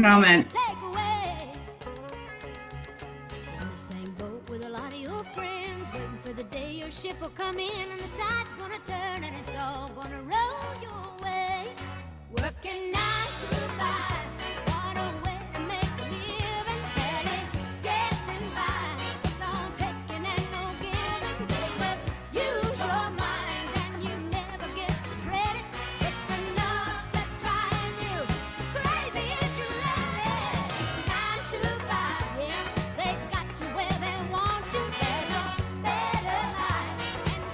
comments. Ship will come in and the tide's gonna turn and it's all gonna roll your way. Working 9 to 5, what a way to make a living, barely getting by. It's all taking and no giving. They just use your mind and you never get the credit. It's enough to drive you crazy if you let it. 9 to 5, yeah, they got you where they want you. There's a better life.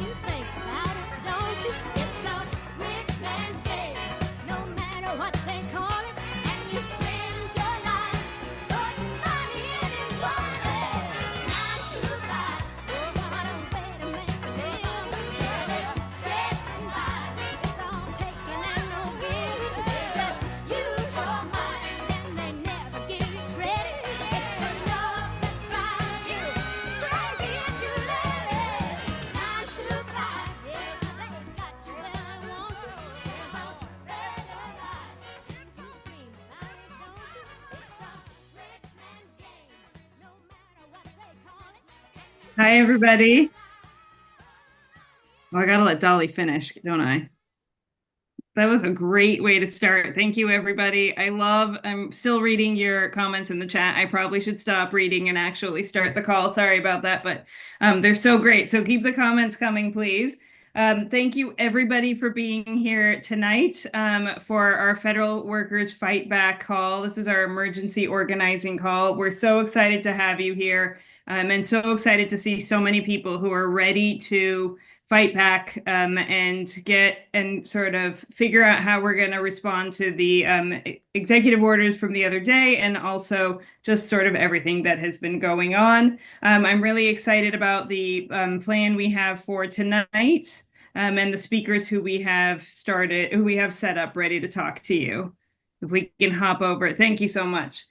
You think about it, don't you? It's a rich man's game, no matter what they call it. And you spend your life putting money in his wallet. 9 to 5, what a way to make a living. Barely getting by. It's all taking and no giving. They just use your mind and they never give you credit. It's enough to drive you crazy if you let it. 9 to 5, yeah, they got you where they want you. There's a better life. You dream about it, don't you? It's a rich man's game, no matter what they call it. Hi, everybody. Oh, I gotta let Dolly finish, don't I? That was a great way to start. Thank you, everybody. I'm still reading your comments in the chat. I probably should stop reading and actually start the call. Sorry about that, but they're so great. So keep the comments coming, please. Thank you, everybody, for being here tonight for our Federal Workers Fight Back call. This is our emergency organizing call. We're so excited to have you here and so excited to see so many people who are ready to fight back and get and sort of figure out how we're going to respond to the executive orders from the other day and also just sort of everything that has been going on. I'm really excited about the plan we have for tonight and the speakers who we have set up ready to talk to you. If we can hop over. Thank you so much.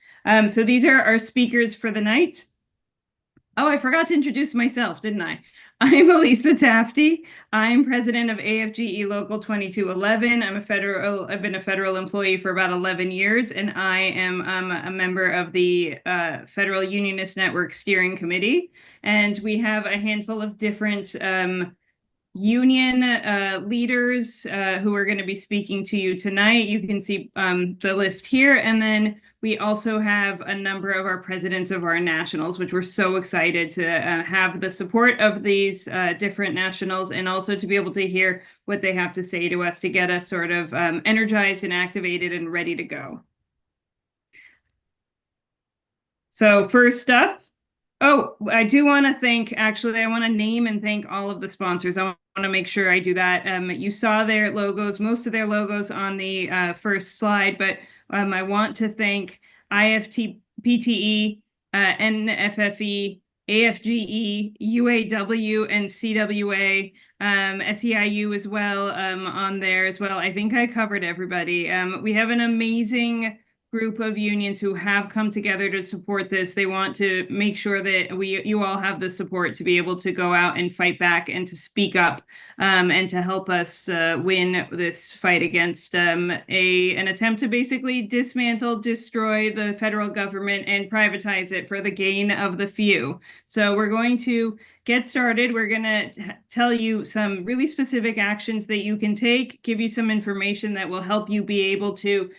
So these are our speakers for the night. Oh, I forgot to introduce myself, didn't I? I'm Elisa Tafty. I'm president of AFGE Local 2211. I've been a federal employee for about 11 years, and I am a member of the Federal Unionist Network Steering Committee. And we have a handful of different union leaders who are going to be speaking to you tonight. You can see the list here. And then we also have a number of our presidents of our nationals, which we're so excited to have the support of these different nationals and also to be able to hear what they have to say to us to get us sort of energized and activated and ready to go. So first up, I do want to I want to name and thank all of the sponsors. I want to make sure I do that. You saw their logos, most of their logos on the first slide, but I want to thank IFTPTE, NFFE, AFGE, UAW, and CWA, SEIU as well on there as well. I think I covered everybody. We have an amazing group of unions who have come together to support this. They want to make sure that you all have the support to be able to go out and fight back and to speak up and to help us win this fight against an attempt to basically dismantle, destroy the federal government and privatize it for the gain of the few. So we're going to get started. We're going to tell you some really specific actions that you can take, give you some information that will help you be able to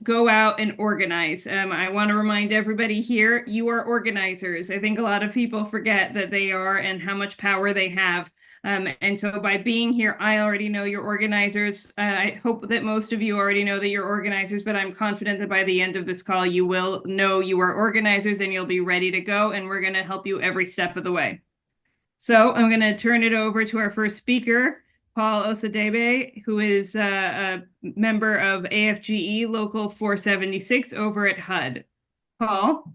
go out and organize. I want to remind everybody here, you are organizers. I think a lot of people forget that they are and how much power they have. And so by being here, I already know you're organizers. I hope that most of you already know that you're organizers, but I'm confident that by the end of this call, you will know you are organizers and you'll be ready to go. And we're going to help you every step of the way. So I'm going to turn it over to our first speaker, Paul Osadebe, who is a member of AFGE Local 476 over at HUD. Paul?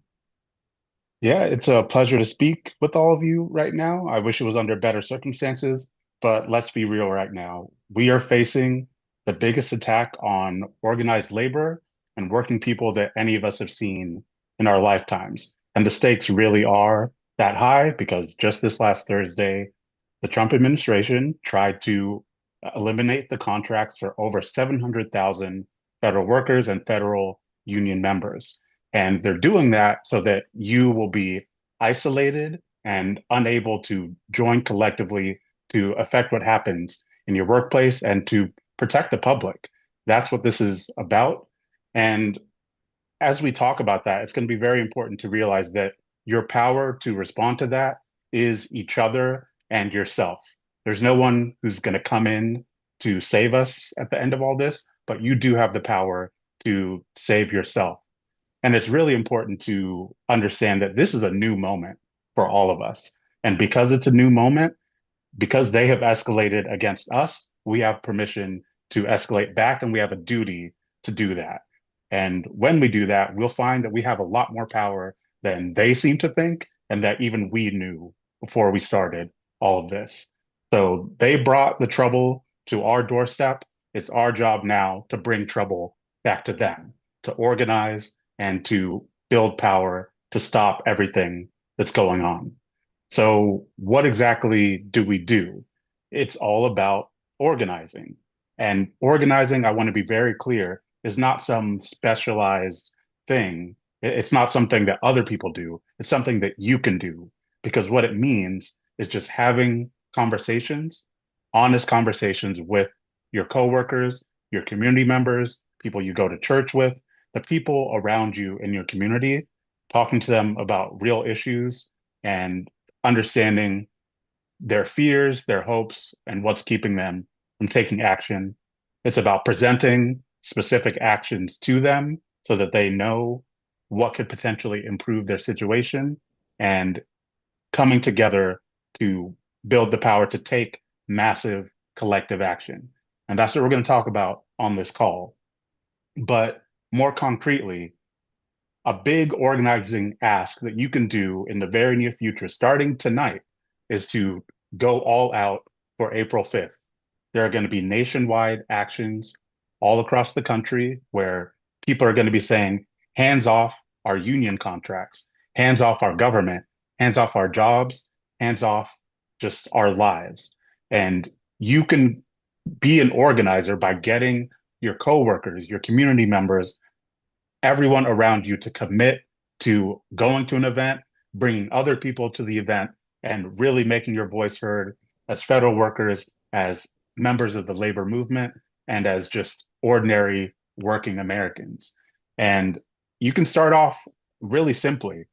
Yeah, it's a pleasure to speak with all of you right now. I wish it was under better circumstances, but let's be real right now. We are facing the biggest attack on organized labor and working people that any of us have seen in our lifetimes. And the stakes really are that high because just this last Thursday, the Trump administration tried to eliminate the contracts for over 700,000 federal workers and federal union members. And they're doing that so that you will be isolated and unable to join collectively to affect what happens in your workplace and to protect the public. That's what this is about. And as we talk about that, it's going to be very important to realize that your power to respond to that is each other and yourself. There's no one who's going to come in to save us at the end of all this, but you do have the power to save yourself. And it's really important to understand that this is a new moment for all of us. And because it's a new moment, because they have escalated against us, we have permission to escalate back and we have a duty to do that. And when we do that, we'll find that we have a lot more power than they seem to think and that even we knew before we started all of this. So they brought the trouble to our doorstep. It's our job now to bring trouble back to them, to organize and to build power to stop everything that's going on. So, what exactly do we do? It's all about organizing. And organizing, I want to be very clear, is not some specialized thing. It's not something that other people do. It's something that you can do. Because what it means is just having conversations, honest conversations with your coworkers, your community members, people you go to church with, the people around you in your community, talking to them about real issues and understanding their fears, their hopes, and what's keeping them from taking action. It's about presenting specific actions to them so that they know what could potentially improve their situation and coming together to build the power to take massive collective action. And that's what we're going to talk about on this call. But more concretely, a big organizing ask that you can do in the very near future, starting tonight, is to go all out for April 5th. There are going to be nationwide actions all across the country where people are going to be saying, hands off our union contracts, hands off our government, hands off our jobs, hands off just our lives. And you can be an organizer by getting your coworkers, your community members, everyone around you to commit to going to an event, bringing other people to the event, and really making your voice heard as federal workers, as members of the labor movement, and as just ordinary working Americans. And you can start off really simply.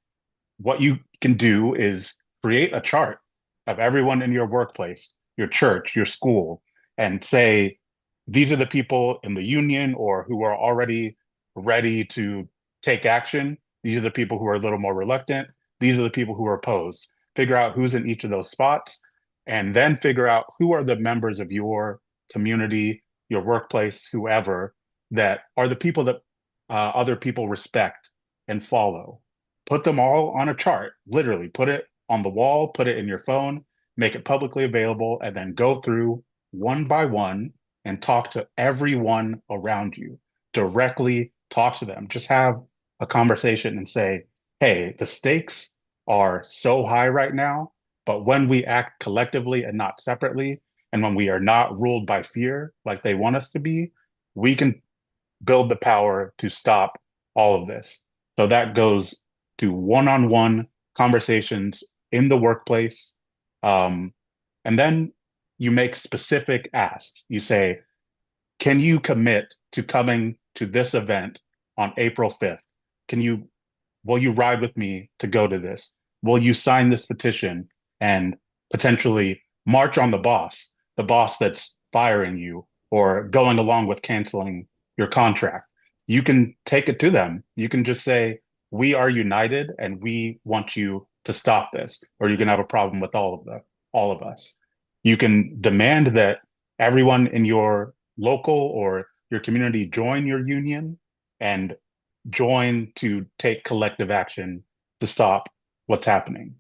What you can do is create a chart of everyone in your workplace, your church, your school, and say, these are the people in the union or who are already ready to take action. These are the people who are a little more reluctant. These are the people who are opposed. Figure out who's in each of those spots, and then figure out who are the members of your community, your workplace, whoever, that are the people that other people respect and follow. Put them all on a chart, literally put it on the wall, put it in your phone, make it publicly available, and then go through one by one and talk to everyone around you. Directly talk to them. Just have a conversation and say, hey, the stakes are so high right now, but when we act collectively and not separately, and when we are not ruled by fear like they want us to be, we can build the power to stop all of this. So that goes to one-on-one conversations in the workplace. And then you make specific asks. You say, can you commit to coming to this event on April 5th? Will you ride with me to go to this? Will you sign this petition and potentially march on the boss that's firing you or going along with canceling your contract? You can take it to them. You can just say, we are united and we want you to stop this, or you can have a problem with all of us. You can demand that everyone in your local or your community join your union and join to take collective action to stop what's happening.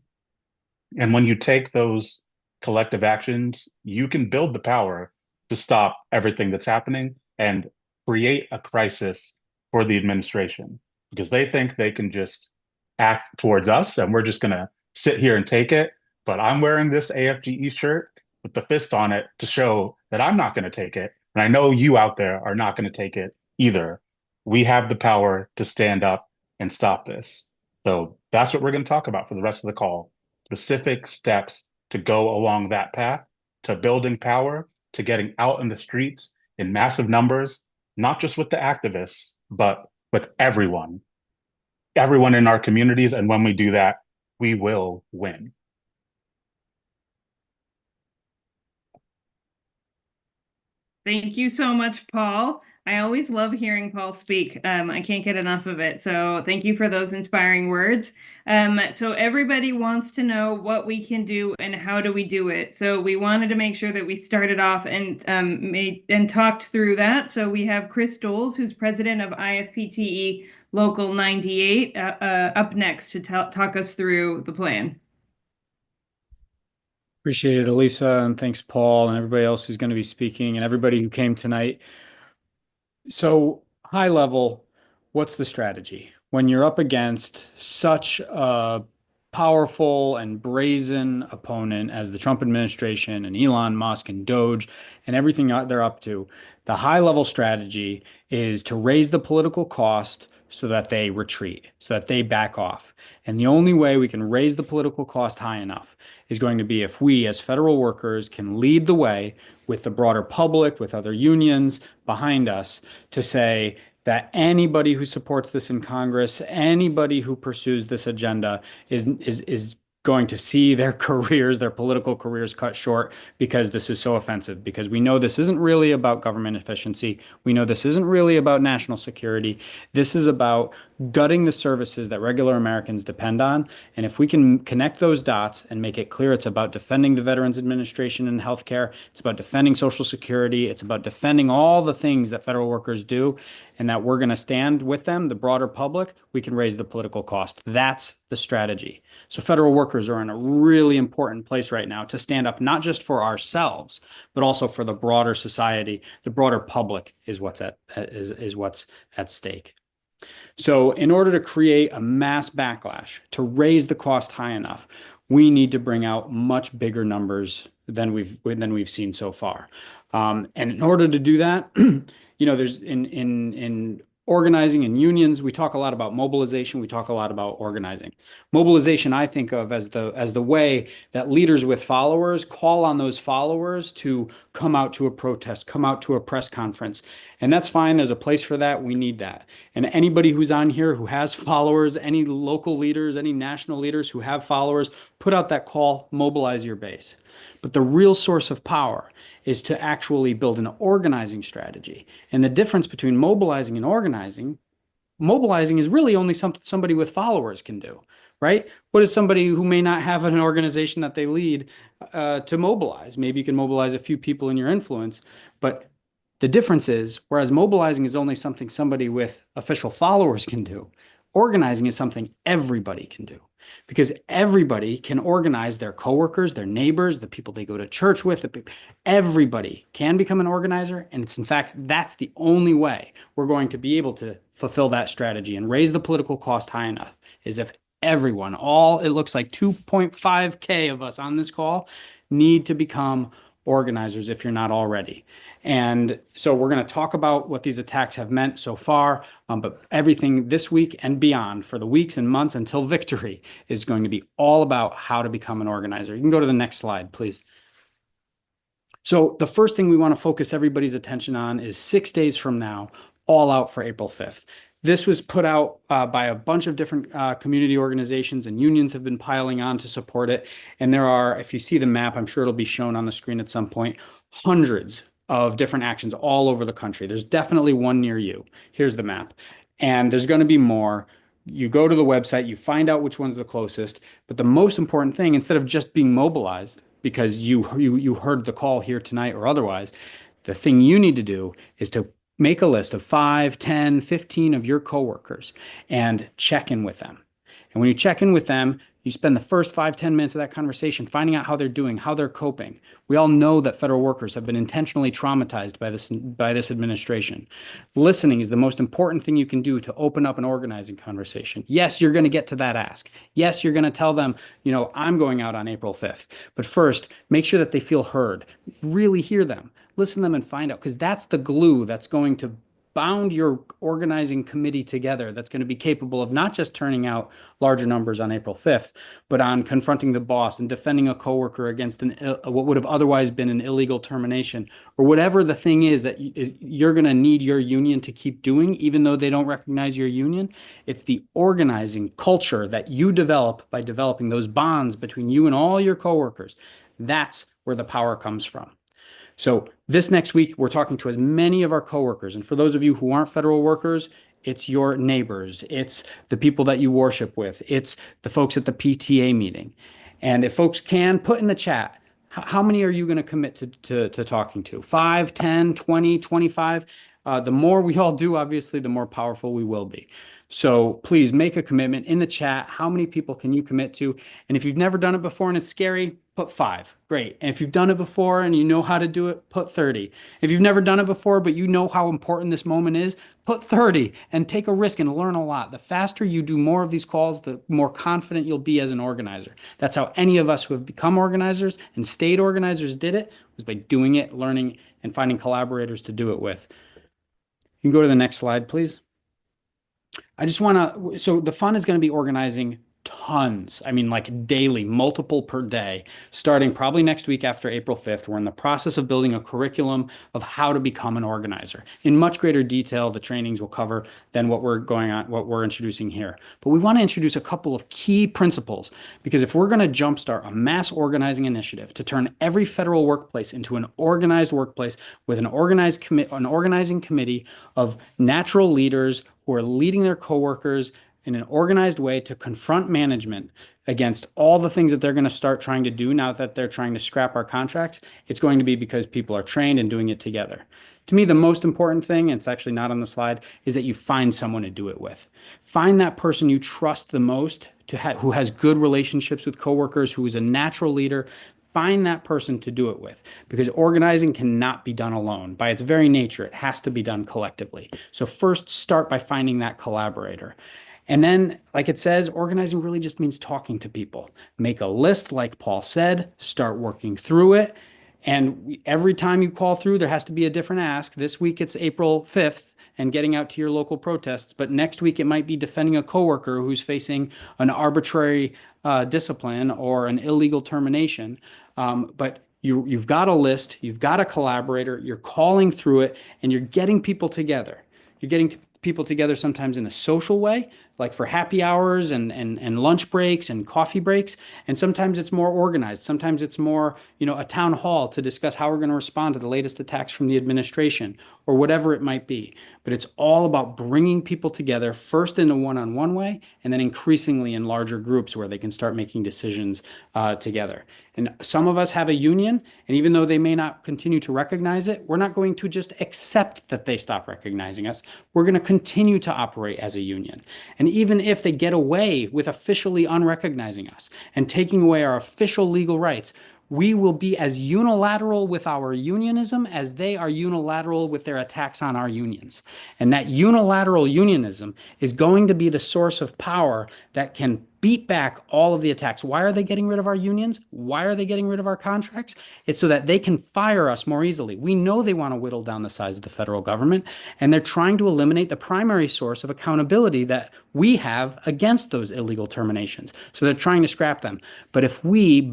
And when you take those collective actions, you can build the power to stop everything that's happening and create a crisis for the administration because they think they can just act towards us and we're just going to sit here and take it. But I'm wearing this AFGE shirt with the fist on it to show that I'm not going to take it. And I know you out there are not going to take it either. We have the power to stand up and stop this. So that's what we're going to talk about for the rest of the call. Specific steps to go along that path to building power, to getting out in the streets in massive numbers, not just with the activists, but with everyone in our communities. And when we do that, we will win. Thank you so much, Paul. I always love hearing Paul speak. I can't get enough of it. So thank you for those inspiring words. So everybody wants to know what we can do and how do we do it. So we wanted to make sure that we started off and made and talked through that. So we have Chris Doles, who's president of IFPTE Local 98, up next to talk us through the plan. Appreciate it, Elisa, and thanks, Paul, and everybody else who's going to be speaking, and everybody who came tonight. So, high level, what's the strategy when you're up against such a powerful and brazen opponent as the Trump administration and Elon Musk and Doge and everything they're up to? The high level strategy is to raise the political cost so that they retreat, so that they back off. And the only way we can raise the political cost high enough is going to be if we, as federal workers, can lead the way with the broader public, with other unions behind us to say that anybody who supports this in Congress, anybody who pursues this agenda is going to see their careers, their political careers cut short because this is so offensive. Because we know this isn't really about government efficiency. We know this isn't really about national security. This is about gutting the services that regular Americans depend on. And if we can connect those dots and make it clear it's about defending the Veterans Administration and healthcare, it's about defending Social Security, it's about defending all the things that federal workers do, and that we're going to stand with them, the broader public, we can raise the political cost. That's the strategy. So federal workers are in a really important place right now to stand up, not just for ourselves, but also for the broader society. The broader public is what's at stake. So in order to create a mass backlash, to raise the cost high enough, we need to bring out much bigger numbers than we've seen so far. And in order to do that, there's in organizing and unions, we talk a lot about mobilization. We talk a lot about organizing. Mobilization, I think of as the way that leaders with followers call on those followers to come out to a protest, come out to a press conference. And that's fine. There's a place for that. We need that. And anybody who's on here who has followers, any local leaders, any national leaders who have followers, put out that call, mobilize your base. But the real source of power is to actually build an organizing strategy. And the difference between mobilizing and mobilizing is really only something somebody with followers can do, right? What is somebody who may not have an organization that they lead to mobilize? Maybe you can mobilize a few people in your influence, but the difference is, whereas mobilizing is only something somebody with official followers can do, organizing is something everybody can do. Because everybody can organize their coworkers, their neighbors, the people they go to church with. Everybody can become an organizer. And it's, in fact, that's the only way we're going to be able to fulfill that strategy and raise the political cost high enough, is if everyone, it looks like 2.5K of us on this call, need to become organizers if you're not already. And so we're going to talk about what these attacks have meant so far, but everything this week and beyond for the weeks and months until victory is going to be all about how to become an organizer. You can go to the next slide, please. So the first thing we want to focus everybody's attention on is 6 days from now, all out for April 5th. This was put out by a bunch of different community organizations, and unions have been piling on to support it. And there are, if you see the map, I'm sure it'll be shown on the screen at some point, hundreds of different actions all over the country. There's definitely one near you. Here's the map. And there's going to be more. You go to the website, you find out which one's the closest. But the most important thing, instead of just being mobilized because you heard the call here tonight or otherwise, the thing you need to do is to make a list of 5, 10, 15 of your coworkers and check in with them. And when you check in with them, you spend the first 5, 10 minutes of that conversation finding out how they're doing, how they're coping. We all know that federal workers have been intentionally traumatized by this administration. Listening is the most important thing you can do to open up an organizing conversation. Yes, you're going to get to that ask. Yes, you're going to tell them, I'm going out on April 5th. But first, make sure that they feel heard. Really hear them. Listen to them and find out, because that's the glue that's going to bound your organizing committee together that's going to be capable of not just turning out larger numbers on April 5th, but on confronting the boss and defending a coworker against what would have otherwise been an illegal termination, or whatever the thing is that you're going to need your union to keep doing, even though they don't recognize your union. It's the organizing culture that you develop by developing those bonds between you and all your coworkers. That's where the power comes from. So this next week, we're talking to as many of our coworkers. And for those of you who aren't federal workers, it's your neighbors, it's the people that you worship with, it's the folks at the PTA meeting. And if folks can, put in the chat, how many are you going to commit to talking to? 5, 10, 20, 25? The more we all do, obviously, the more powerful we will be. So please make a commitment in the chat. How many people can you commit to? And if you've never done it before and it's scary, put 5. Great. And if you've done it before and you know how to do it, put 30. If you've never done it before, but you know how important this moment is, put 30 and take a risk and learn a lot. The faster you do more of these calls, the more confident you'll be as an organizer. That's how any of us who have become organizers and stayed organizers did it, was by doing it, learning, and finding collaborators to do it with. You can go to the next slide, please. I just want to, so the fun is going to be organizing tons. I mean, like daily, multiple per day, starting probably next week after April 5th. We're in the process of building a curriculum of how to become an organizer. In much greater detail, the trainings will cover than what we're introducing here. But we want to introduce a couple of key principles, because if we're going to jumpstart a mass organizing initiative to turn every federal workplace into an organized workplace with an organizing committee of natural leaders who are leading their coworkers in an organized way to confront management against all the things that they're going to start trying to do now that they're trying to scrap our contracts, it's going to be because people are trained and doing it together. To me, the most important thing, and it's actually not on the slide, is that you find someone to do it with. Find that person you trust the most, who has good relationships with coworkers, who is a natural leader. Find that person to do it with, because organizing cannot be done alone. By its very nature, it has to be done collectively. So first, start by finding that collaborator. And then, like it says, organizing really just means talking to people. Make a list, like Paul said, start working through it. And every time you call through, there has to be a different ask. This week, it's April 5th and getting out to your local protests. But next week, it might be defending a coworker who's facing an arbitrary discipline or an illegal termination. But you've got a list, you've got a collaborator, you're calling through it, and you're getting people together. You're getting people together sometimes in a social way, like for happy hours and lunch breaks and coffee breaks. And sometimes it's more organized. Sometimes it's more, a town hall to discuss how we're going to respond to the latest attacks from the administration or whatever it might be. But it's all about bringing people together, first in a one-on-one way, and then increasingly in larger groups where they can start making decisions together. And some of us have a union, and even though they may not continue to recognize it, we're not going to just accept that they stop recognizing us. We're going to continue to operate as a union. And even if they get away with officially unrecognizing us and taking away our official legal rights, we will be as unilateral with our unionism as they are unilateral with their attacks on our unions. And that unilateral unionism is going to be the source of power that can beat back all of the attacks. Why are they getting rid of our unions? Why are they getting rid of our contracts? It's so that they can fire us more easily. We know they want to whittle down the size of the federal government, and they're trying to eliminate the primary source of accountability that we have against those illegal terminations. So they're trying to scrap them. But if we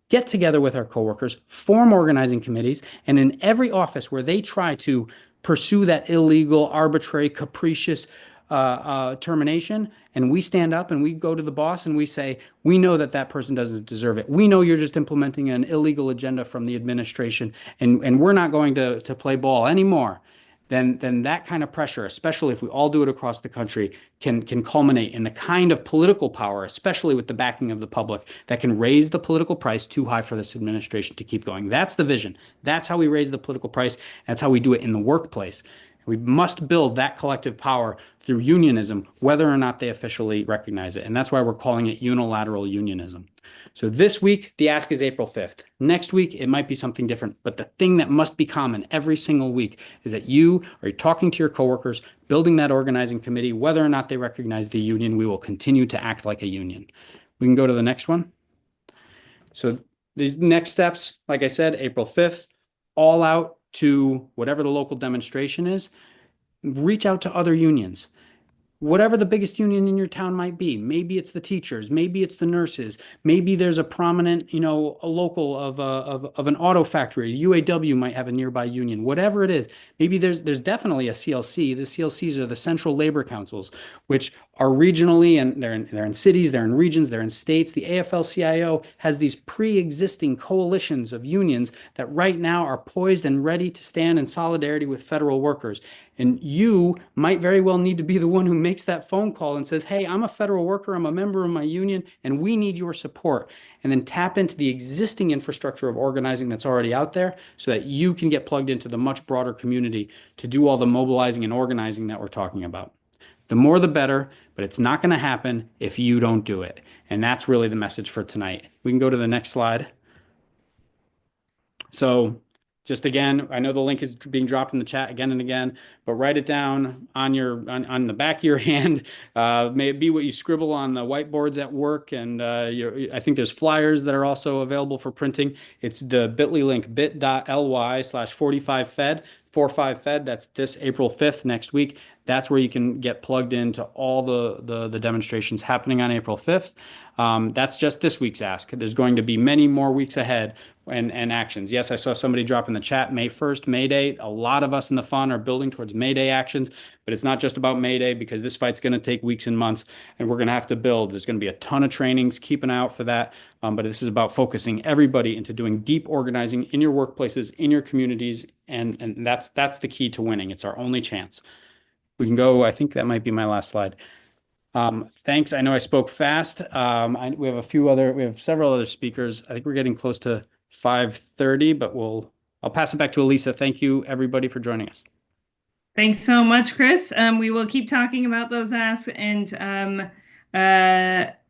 get together with our coworkers, form organizing committees, and in every office where they try to pursue that illegal, arbitrary, capricious termination, and we stand up and we go to the boss and we say, we know that that person doesn't deserve it. We know you're just implementing an illegal agenda from the administration, and we're not going to play ball anymore. Then that kind of pressure, especially if we all do it across the country, can culminate in the kind of political power, especially with the backing of the public, that can raise the political price too high for this administration to keep going. That's the vision. That's how we raise the political price. That's how we do it in the workplace. We must build that collective power through unionism, whether or not they officially recognize it. And that's why we're calling it unilateral unionism. So this week, the ask is April 5th. Next week, it might be something different. But the thing that must be common every single week is that you are talking to your coworkers, building that organizing committee. Whether or not they recognize the union, we will continue to act like a union. We can go to the next one. So these next steps, like I said, April 5th, all out to whatever the local demonstration is. Reach out to other unions. Whatever the biggest union in your town might be. Maybe it's the teachers, maybe it's the nurses, maybe there's a prominent, a local of an auto factory. UAW might have a nearby union. Whatever it is, maybe there's definitely a CLC. The CLCs are the Central Labor Councils, which are regionally, and they're in cities, they're in regions, they're in states. The AFL-CIO has these pre-existing coalitions of unions that right now are poised and ready to stand in solidarity with federal workers. And you might very well need to be the one who makes that phone call and says, hey, I'm a federal worker, I'm a member of my union, and we need your support. And then tap into the existing infrastructure of organizing that's already out there so that you can get plugged into the much broader community to do all the mobilizing and organizing that we're talking about. The more the better, but it's not going to happen if you don't do it. And that's really the message for tonight. We can go to the next slide. So just again, I know the link is being dropped in the chat again and again, but write it down on on the back of your hand. May it be what you scribble on the whiteboards at work. And I think there's flyers that are also available for printing. It's the bit.ly link, bit.ly/45fed. 45fed. That's this April 5th, next week. That's where you can get plugged into all the demonstrations happening on April 5th. That's just this week's ask. There's going to be many more weeks ahead and actions. Yes, I saw somebody drop in the chat May 1st, May Day. A lot of us in the fund are building towards May Day actions, but it's not just about May Day because this fight's going to take weeks and months, and we're going to have to build. There's going to be a ton of trainings. Keep an eye out for that. But this is about focusing everybody into doing deep organizing in your workplaces, in your communities, and that's the key to winning. It's our only chance. We can go. I think that might be my last slide. Thanks. I know I spoke fast. We have several other speakers. I think we're getting close to 5:30, but I'll pass it back to Elisa. Thank you, everybody, for joining us. Thanks so much, Chris. We will keep talking about those asks, and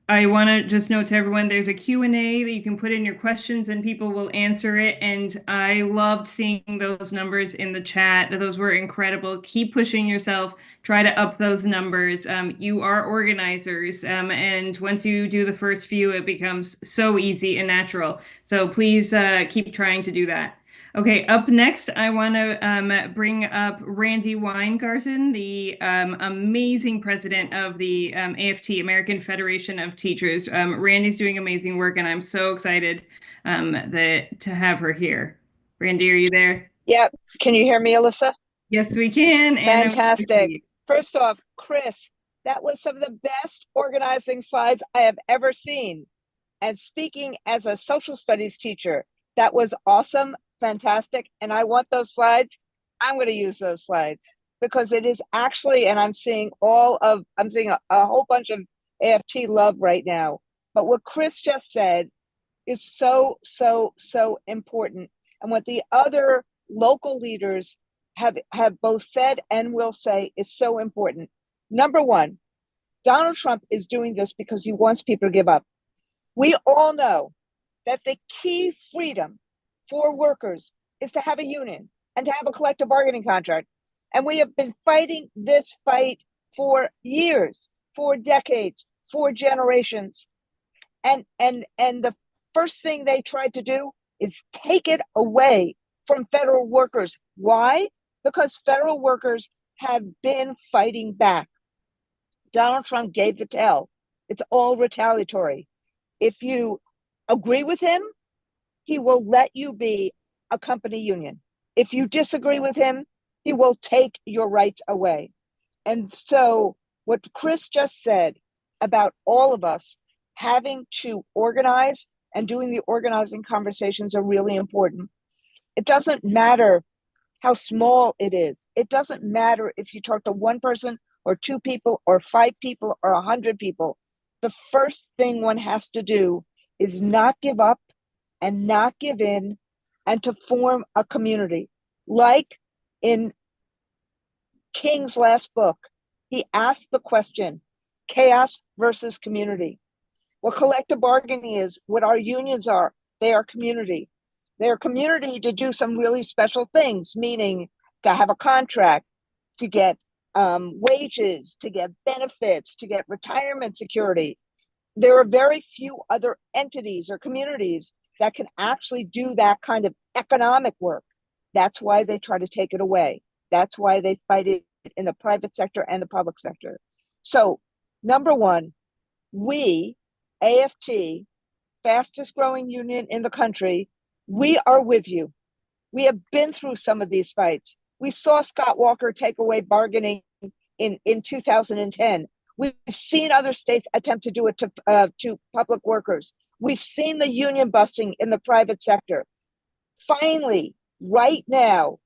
I want to just note to everyone, there's a Q&A that you can put in your questions and people will answer it. And I loved seeing those numbers in the chat. Those were incredible. Keep pushing yourself. Try to up those numbers. You are organizers. And once you do the first few, it becomes so easy and natural. So please keep trying to do that. Okay, up next, I want to bring up Randy Weingarten, the amazing president of the AFT, American Federation of Teachers. Randy's doing amazing work, and I'm so excited to have her here. Randy, are you there? Yep. Can you hear me, Alyssa? Yes, we can. Fantastic. First off, Chris, that was some of the best organizing slides I have ever seen. And speaking as a social studies teacher, that was awesome. Fantastic. And I want those slides. I'm going to use those slides because it is actually, and I'm seeing a whole bunch of AFT love right now. But what Chris just said is so, so, so important. And what the other local leaders have both said and will say is so important. Number one, Donald Trump is doing this because he wants people to give up. We all know that the key freedom for workers is to have a union and to have a collective bargaining contract. And we have been fighting this fight for years, for decades, for generations. And the first thing they tried to do is take it away from federal workers. Why? Because federal workers have been fighting back. Donald Trump gave the tell. It's all retaliatory. If you agree with him, he will let you be a company union. If you disagree with him, he will take your rights away. And so what Chris just said about all of us having to organize and doing the organizing conversations are really important. It doesn't matter how small it is. It doesn't matter if you talk to one person or two people or 5 people or 100 people. The first thing one has to do is not give up and not give in, and to form a community. Like in King's last book, he asked the question, chaos versus community. What collective bargaining is, what our unions are, they are community. They are community to do some really special things, meaning to have a contract, to get wages, to get benefits, to get retirement security. There are very few other entities or communities that can actually do that kind of economic work. That's why they try to take it away. That's why they fight it in the private sector and the public sector. So, number one, we, AFT, fastest growing union in the country, we are with you. We have been through some of these fights. We saw Scott Walker take away bargaining in 2010. We've seen other states attempt to do it to public workers. We've seen the union busting in the private sector. Finally, right now,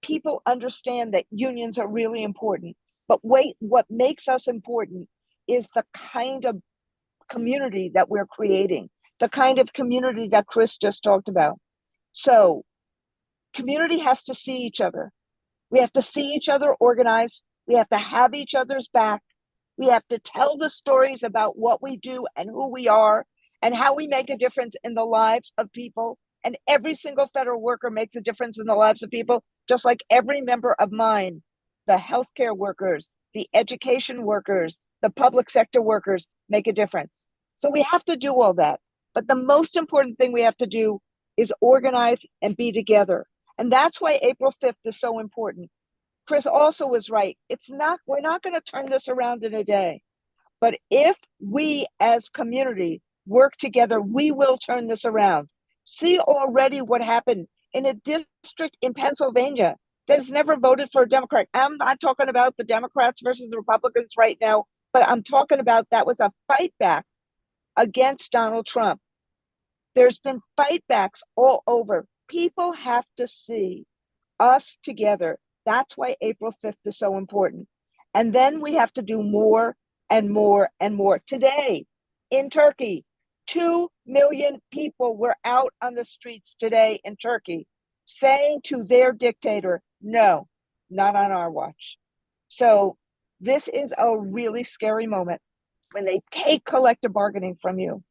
people understand that unions are really important. But wait, what makes us important is the kind of community that we're creating, the kind of community that Chris just talked about. So, community has to see each other. We have to see each other organize. We have to have each other's back. We have to tell the stories about what we do and who we are and how we make a difference in the lives of people. And every single federal worker makes a difference in the lives of people, just like every member of mine, the healthcare workers, the education workers, the public sector workers make a difference. So we have to do all that. But the most important thing we have to do is organize and be together. And that's why April 5th is so important. Chris also was right. We're not going to turn this around in a day. But if we as community work together, we will turn this around. See already what happened in a district in Pennsylvania that has never voted for a Democrat. I'm not talking about the Democrats versus the Republicans right now, but I'm talking about that was a fight back against Donald Trump. There's been fight backs all over. People have to see us together. That's why April 5th is so important. And then we have to do more and more and more. Today in Turkey, 2 million people were out on the streets today in Turkey saying to their dictator, no, not on our watch. So this is a really scary moment when they take collective bargaining from you.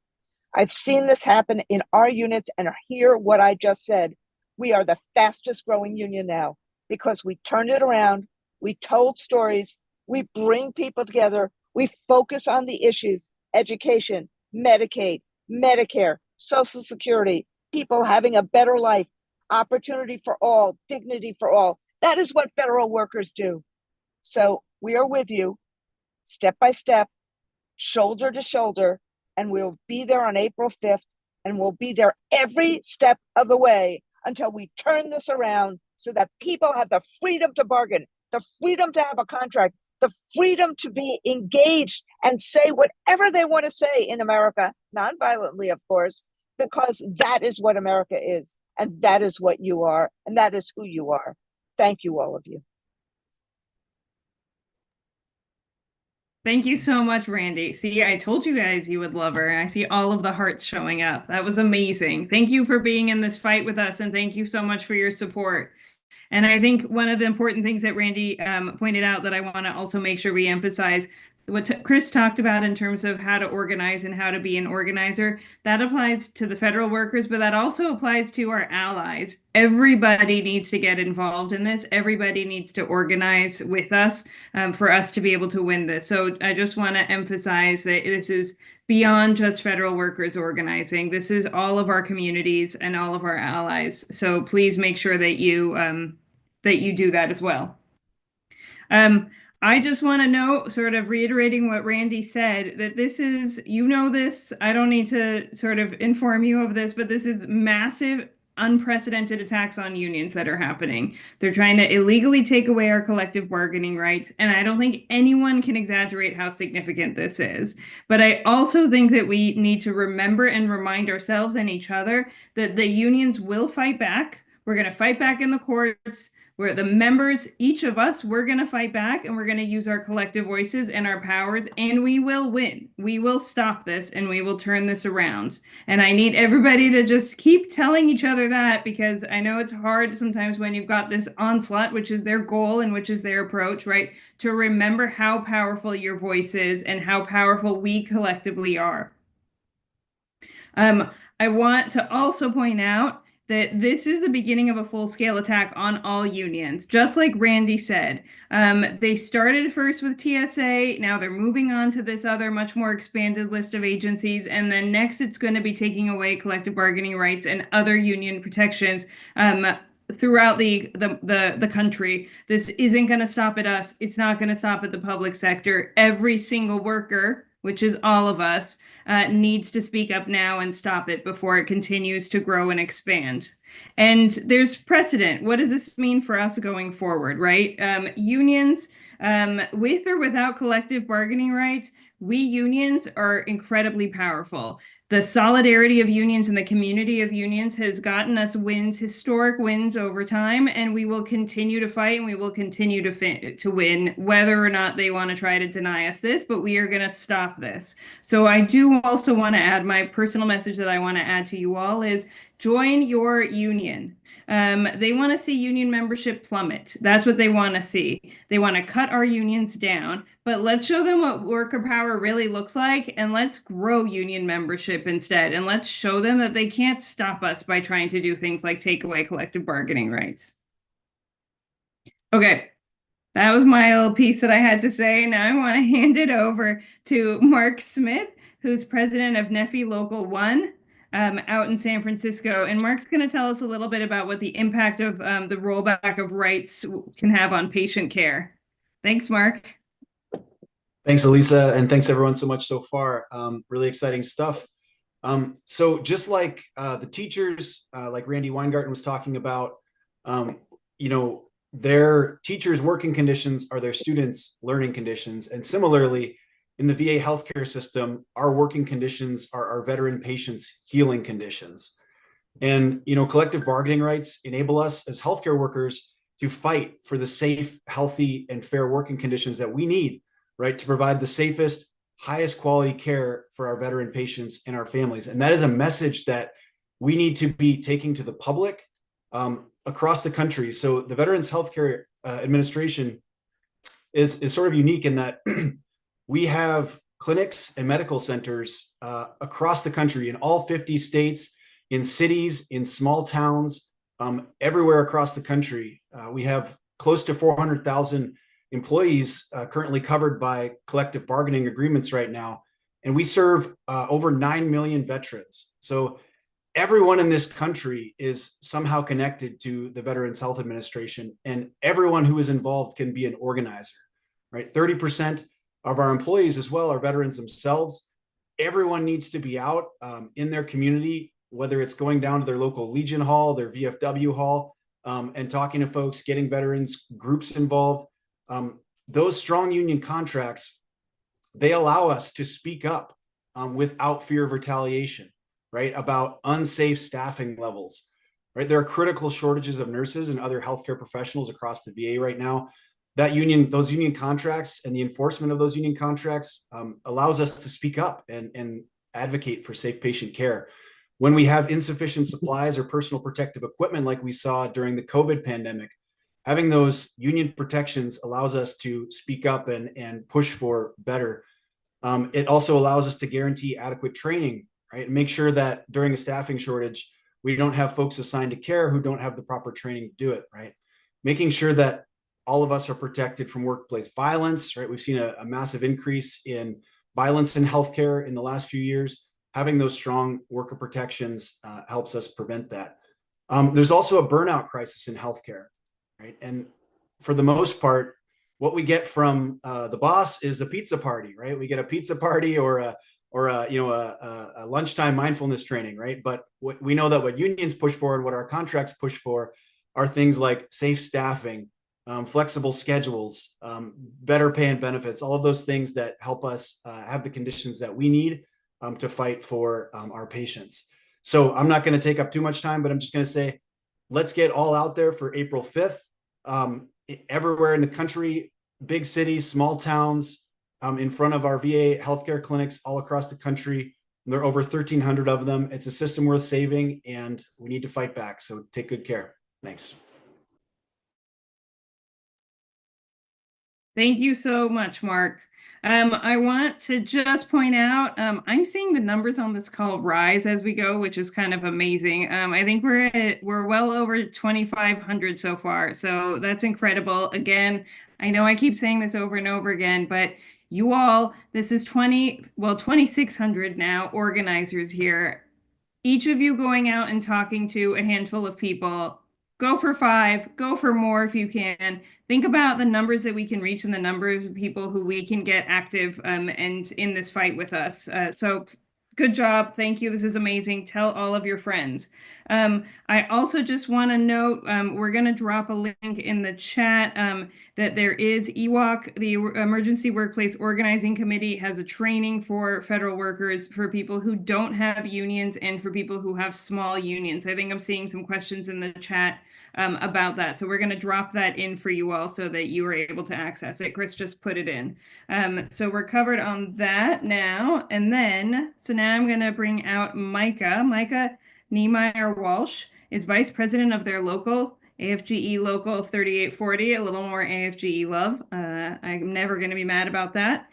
I've seen this happen in our units and hear what I just said. We are the fastest growing union now because we turned it around. We told stories. We bring people together. We focus on the issues: education, Medicaid, Medicare, Social Security, people having a better life, opportunity for all, dignity for all. That is what federal workers do. So we are with you, step by step, shoulder to shoulder, and we'll be there on April 5th, and we'll be there every step of the way until we turn this around so that people have the freedom to bargain, the freedom to have a contract, the freedom to be engaged and say whatever they want to say in America, non-violently, of course, because that is what America is, and that is what you are, and that is who you are. Thank you, all of you. Thank you so much, Randy. See, I told you guys you would love her, and I see all of the hearts showing up. That was amazing. Thank you for being in this fight with us, and thank you so much for your support. And I think one of the important things that Randy pointed out that I want to also make sure we emphasize, what Chris talked about in terms of how to organize and how to be an organizer, that applies to the federal workers, but that also applies to our allies. Everybody needs to get involved in this. Everybody needs to organize with us for us to be able to win this. So I just want to emphasize that this is beyond just federal workers organizing. This is all of our communities and all of our allies. So please make sure that you do that as well. I just want to know, sort of reiterating what Randy said, that this is, this, I don't need to sort of inform you of this, but this is massive, unprecedented attacks on unions that are happening. They're trying to illegally take away our collective bargaining rights, and I don't think anyone can exaggerate how significant this is. But I also think that we need to remember and remind ourselves and each other that the unions will fight back. We're going to fight back in the courts. We're the members, each of us, we're going to fight back, and we're going to use our collective voices and our powers, and we will win. We will stop this, and we will turn this around. And I need everybody to just keep telling each other that, because I know it's hard sometimes when you've got this onslaught, which is their goal and which is their approach, right? To remember how powerful your voice is and how powerful we collectively are. I want to also point out that this is the beginning of a full-scale attack on all unions. Just like Randy said, they started first with TSA, now they're moving on to this other much more expanded list of agencies, and then next it's going to be taking away collective bargaining rights and other union protections throughout the country. This isn't going to stop at us. It's not going to stop at the public sector. Every single worker, which is all of us, needs to speak up now and stop it before it continues to grow and expand. And there's precedent. What does this mean for us going forward, right? Unions, with or without collective bargaining rights, we unions are incredibly powerful. The solidarity of unions and the community of unions has gotten us wins, historic wins over time, and we will continue to fight and we will continue to win, whether or not they want to try to deny us this, but we are going to stop this. So I do also want to add my personal message that I want to add to you all is join your union. They want to see union membership plummet. That's what they want to see. They want to cut our unions down, but let's show them what worker power really looks like and let's grow union membership instead. And let's show them that they can't stop us by trying to do things like take away collective bargaining rights. Okay, that was my little piece that I had to say. Now I want to hand it over to Mark Smith, who's president of NEFI Local 1. Out in San Francisco. And Mark's going to tell us a little bit about what the impact of the rollback of rights can have on patient care. Thanks, Mark. Thanks, Elisa, and thanks everyone so much so far. Really exciting stuff. So just like the teachers, like Randy Weingarten was talking about, their teachers' working conditions are their students' learning conditions. And similarly, in the VA healthcare system, our working conditions are our veteran patients' healing conditions. And, collective bargaining rights enable us as healthcare workers to fight for the safe, healthy, and fair working conditions that we need, right, to provide the safest, highest quality care for our veteran patients and our families. And that is a message that we need to be taking to the public across the country. So the Veterans Healthcare Administration is sort of unique in that we have clinics and medical centers across the country in all 50 states, in cities, in small towns, everywhere across the country. We have close to 400,000 employees currently covered by collective bargaining agreements right now. And we serve over 9 million veterans. So everyone in this country is somehow connected to the Veterans Health Administration, and everyone who is involved can be an organizer, right? 30% of our employees as well are veterans themselves. Everyone needs to be out in their community, whether it's going down to their local Legion Hall, their VFW hall, and talking to folks, getting veterans groups involved. Those strong union contracts, they allow us to speak up without fear of retaliation, right? About unsafe staffing levels, right? There are critical shortages of nurses and other healthcare professionals across the VA right now. Those union contracts and the enforcement of those union contracts allows us to speak up and advocate for safe patient care. When we have insufficient supplies or personal protective equipment, like we saw during the COVID pandemic, having those union protections allows us to speak up and push for better. It also allows us to guarantee adequate training, right? And make sure that during a staffing shortage, we don't have folks assigned to care who don't have the proper training to do it, right? Making sure that all of us are protected from workplace violence, right? We've seen a massive increase in violence in healthcare in the last few years. Having those strong worker protections helps us prevent that. There's also a burnout crisis in healthcare, right? And for the most part, what we get from the boss is a pizza party, right? We get a pizza party or a lunchtime mindfulness training, right? But we know that what unions push for and what our contracts push for are things like safe staffing, flexible schedules, better pay and benefits, all of those things that help us have the conditions that we need to fight for our patients. So I'm not going to take up too much time, but I'm just going to say, let's get all out there for April 5th. Everywhere in the country, big cities, small towns, in front of our VA healthcare clinics all across the country. There are over 1,300 of them. It's a system worth saving, and we need to fight back. So take good care. Thanks. Thank you so much, Mark. I want to just point out, I'm seeing the numbers on this call rise as we go, which is kind of amazing. I think we're well over 2,500 so far, so that's incredible. Again, I know I keep saying this over and over again, but you all, this is 2,600 now organizers here. Each of you going out and talking to a handful of people go for 5, go for more if you can. Think about the numbers that we can reach and the numbers of people who we can get active and in this fight with us. So good job. Thank you. This is amazing. Tell all of your friends. I also just want to note we're going to drop a link in the chat that there is EWOC, the Emergency Workplace Organizing Committee, has a training for federal workers, for people who don't have unions and for people who have small unions. I think I'm seeing some questions in the chat about that. So we're going to drop that in for you all so that you are able to access it. Chris just put it in. So we're covered on that now. And then, so now I'm going to bring out Micah. Micah Niemeyer Walsh is vice president of their local AFGE Local 3840, a little more AFGE love. I'm never going to be mad about that.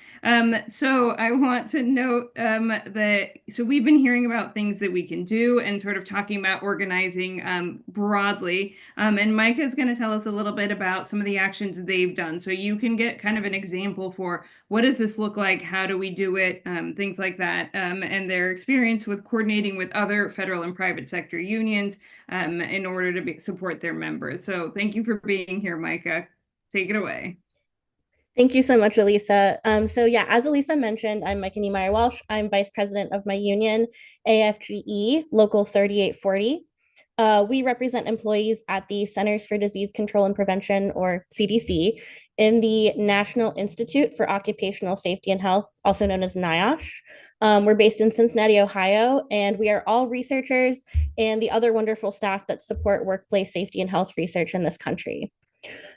So I want to note that, so we've been hearing about things that we can do and sort of talking about organizing broadly. And Micah is going to tell us a little bit about some of the actions they've done. So you can get kind of an example for what does this look like? How do we do it? Things like that. And their experience with coordinating with other federal and private sector unions in order to support their members. So thank you for being here, Micah. Take it away. Thank you so much, Elisa. So yeah, as Elisa mentioned, I'm Micah Niemeyer Walsh. I'm vice president of my union, AFGE Local 3840. We represent employees at the Centers for Disease Control and Prevention, or CDC, in the National Institute for Occupational Safety and Health, also known as NIOSH. We're based in Cincinnati, Ohio, and we are all researchers and the other wonderful staff that support workplace safety and health research in this country.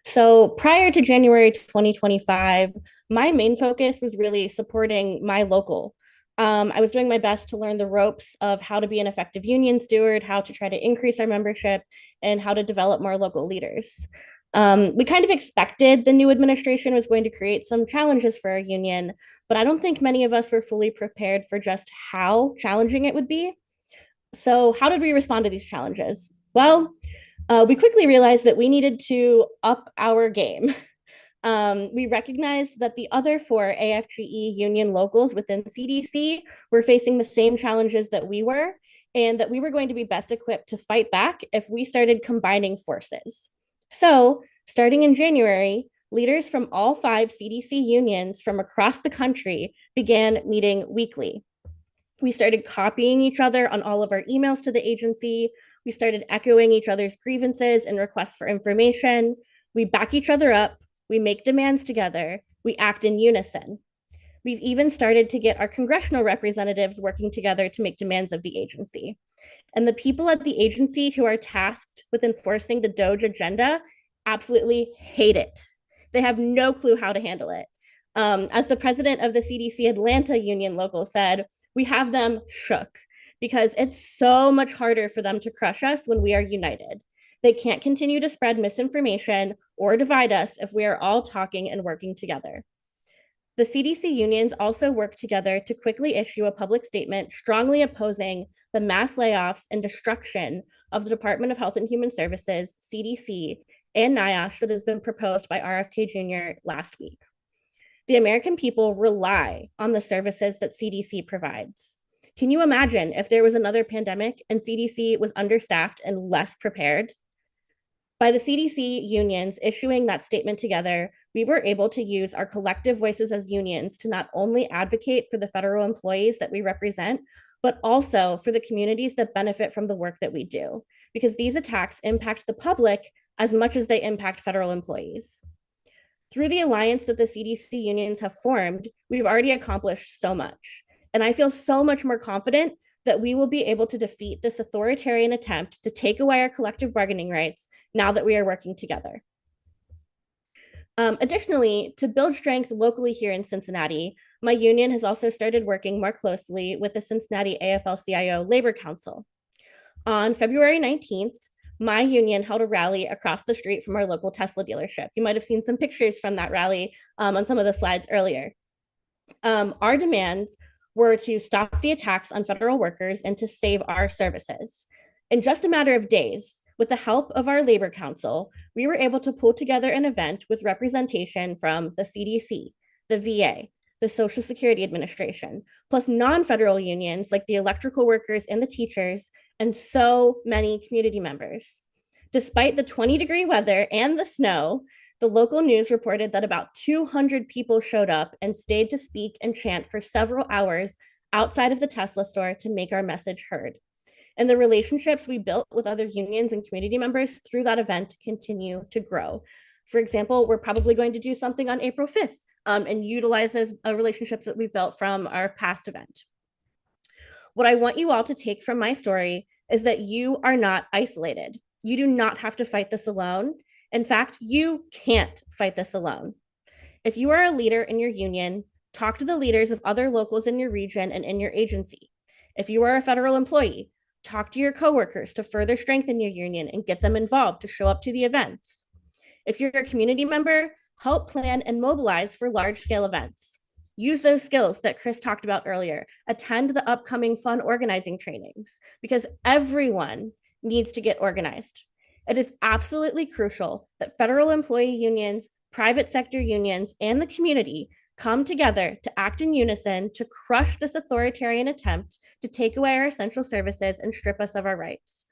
So prior to January 2025, my main focus was really supporting my local. I was doing my best to learn the ropes of how to be an effective union steward, how to try to increase our membership, and how to develop more local leaders. We kind of expected the new administration was going to create some challenges for our union, but I don't think many of us were fully prepared for just how challenging it would be. So how did we respond to these challenges? Well, we quickly realized that we needed to up our game. We recognized that the other 4 AFGE union locals within CDC were facing the same challenges that we were, and that we were going to be best equipped to fight back if we started combining forces. So, starting in January, leaders from all 5 CDC unions from across the country began meeting weekly. We started copying each other on all of our emails to the agency. We started echoing each other's grievances and requests for information. We back each other up. We make demands together. We act in unison. We've even started to get our congressional representatives working together to make demands of the agency. And the people at the agency who are tasked with enforcing the DOGE agenda absolutely hate it. They have no clue how to handle it. As the president of the CDC Atlanta Union Local said, we have them shook because it's so much harder for them to crush us when we are united. They can't continue to spread misinformation or divide us if we are all talking and working together. The CDC unions also worked together to quickly issue a public statement strongly opposing the mass layoffs and destruction of the Department of Health and Human Services, CDC, and NIOSH that has been proposed by RFK Jr. last week. The American people rely on the services that CDC provides. Can you imagine if there was another pandemic and CDC was understaffed and less prepared? By the CDC unions issuing that statement together, we were able to use our collective voices as unions to not only advocate for the federal employees that we represent, but also for the communities that benefit from the work that we do, because these attacks impact the public as much as they impact federal employees. Through the alliance that the CDC unions have formed, we've already accomplished so much. And I feel so much more confident that we will be able to defeat this authoritarian attempt to take away our collective bargaining rights now that we are working together. Additionally, to build strength locally here in Cincinnati, my union has also started working more closely with the Cincinnati AFL-CIO Labor Council. On February 19th, my union held a rally across the street from our local Tesla dealership. You might have seen some pictures from that rally on some of the slides earlier. Our demands were to stop the attacks on federal workers and to save our services. In just a matter of days, with the help of our Labor Council, we were able to pull together an event with representation from the CDC, the VA, the Social Security Administration, plus non-federal unions like the electrical workers and the teachers, and so many community members. Despite the 20-degree weather and the snow, the local news reported that about 200 people showed up and stayed to speak and chant for several hours outside of the Tesla store to make our message heard. And the relationships we built with other unions and community members through that event continue to grow. For example, we're probably going to do something on April 5th and utilize those relationships that we've built from our past event. What I want you all to take from my story is that you are not isolated. You do not have to fight this alone. In fact, you can't fight this alone. If you are a leader in your union, talk to the leaders of other locals in your region and in your agency. If you are a federal employee, talk to your coworkers to further strengthen your union and get them involved to show up to the events. If you're a community member, help plan and mobilize for large-scale events. Use those skills that Chris talked about earlier. Attend the upcoming fun organizing trainings because everyone needs to get organized. It is absolutely crucial that federal employee unions, private sector unions, and the community come together to act in unison to crush this authoritarian attempt to take away our essential services and strip us of our rights.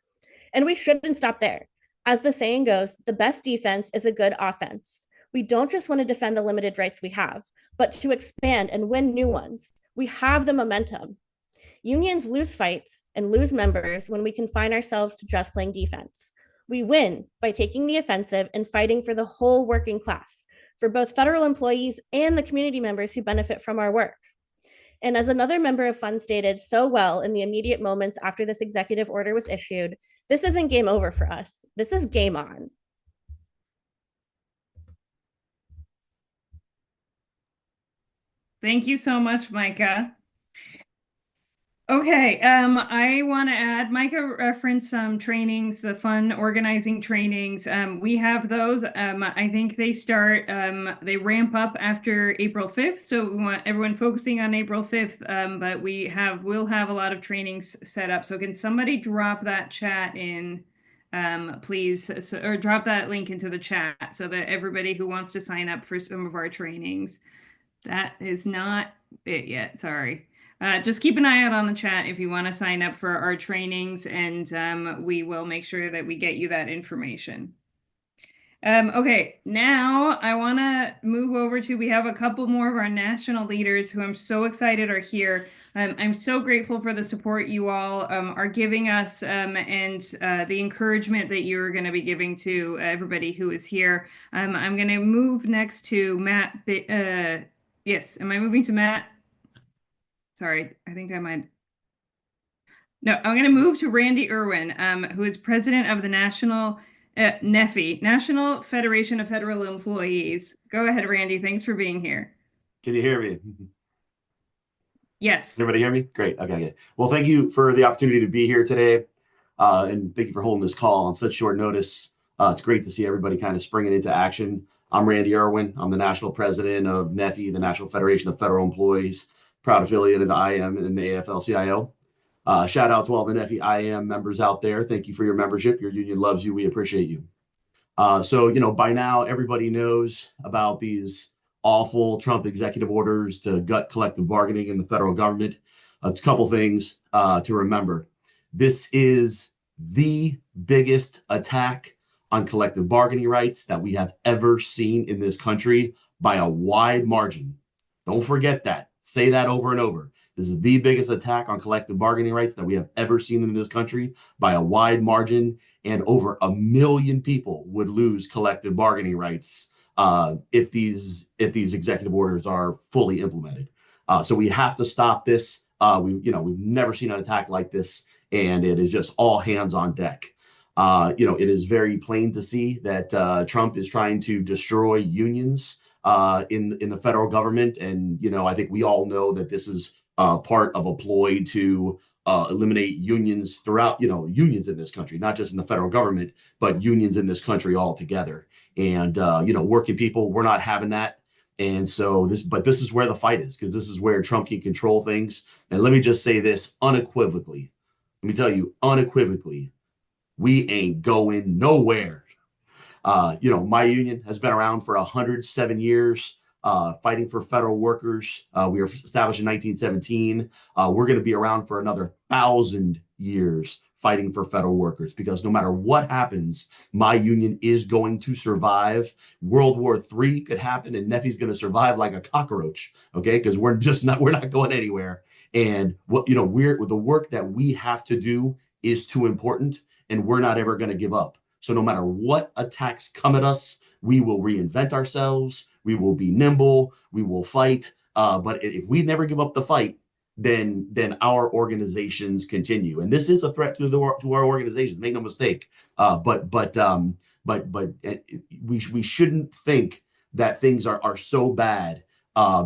And we shouldn't stop there. As the saying goes, the best defense is a good offense. We don't just want to defend the limited rights we have, but to expand and win new ones. We have the momentum. Unions lose fights and lose members when we confine ourselves to just playing defense. We win by taking the offensive and fighting for the whole working class, for both federal employees and the community members who benefit from our work. And as another member of FUN stated so well in the immediate moments after this executive order was issued, this isn't game over for us. This is game on. Thank you so much, Micah. Okay, I want to add, Micah referenced some trainings, the fun organizing trainings. We have those. I think they start, they ramp up after April 5th. So we want everyone focusing on April 5th, but we'll have a lot of trainings set up. So can somebody drop that chat in, please, or drop that link into the chat so that everybody who wants to sign up for some of our trainings. That is not it yet, sorry. Just keep an eye out on the chat if you want to sign up for our trainings, and we will make sure that we get you that information. Okay, now I want to move over to, we have a couple more of our national leaders who I'm so excited are here. I'm so grateful for the support you all are giving us and the encouragement that you're going to be giving to everybody who is here. I'm going to move next to Matt. Yes, am I moving to Matt? Sorry, I think I might. No, I'm going to move to Randy Irwin, who is president of the National NEFI, National Federation of Federal Employees. Go ahead, Randy. Thanks for being here. Can you hear me? Yes. Can everybody hear me? Great. Okay. Well, thank you for the opportunity to be here today. And thank you for holding this call on such short notice. It's great to see everybody kind of springing into action. I'm Randy Irwin. I'm the national president of NEFI, the National Federation of Federal Employees, proud affiliate of the IM and the AFL-CIO. Shout out to all the NEFI IM members out there. Thank you for your membership. Your union loves you. We appreciate you. So, by now, everybody knows about these awful Trump executive orders to gut collective bargaining in the federal government. A couple things to remember. This is the biggest attack on collective bargaining rights that we have ever seen in this country by a wide margin. Don't forget that. Say that over and over. This is the biggest attack on collective bargaining rights that we have ever seen in this country by a wide margin, and over 1 million people would lose collective bargaining rights if these executive orders are fully implemented. So we have to stop this. We've never seen an attack like this, and it is just all hands on deck. It is very plain to see that Trump is trying to destroy unions in the federal government, and I think we all know that this is part of a ploy to eliminate unions throughout, unions in this country, not just in the federal government, but unions in this country altogether. And, working people, we're not having that. And so this is where the fight is, because this is where Trump can control things. And let me just say this unequivocally. Let me tell you unequivocally, we ain't going nowhere. My union has been around for 107 years. fighting for federal workers. We were established in 1917. We're going to be around for another 1,000 years fighting for federal workers, because no matter what happens, my union is going to survive. World War III could happen and Neffy's going to survive like a cockroach, okay? Because we're not going anywhere. And what, the work that we have to do is too important, and we're not ever going to give up. So no matter what attacks come at us, we will reinvent ourselves. We will be nimble. We will fight. But if we never give up the fight, then our organizations continue. And this is a threat to our organizations. Make no mistake. But we shouldn't think that things are so bad,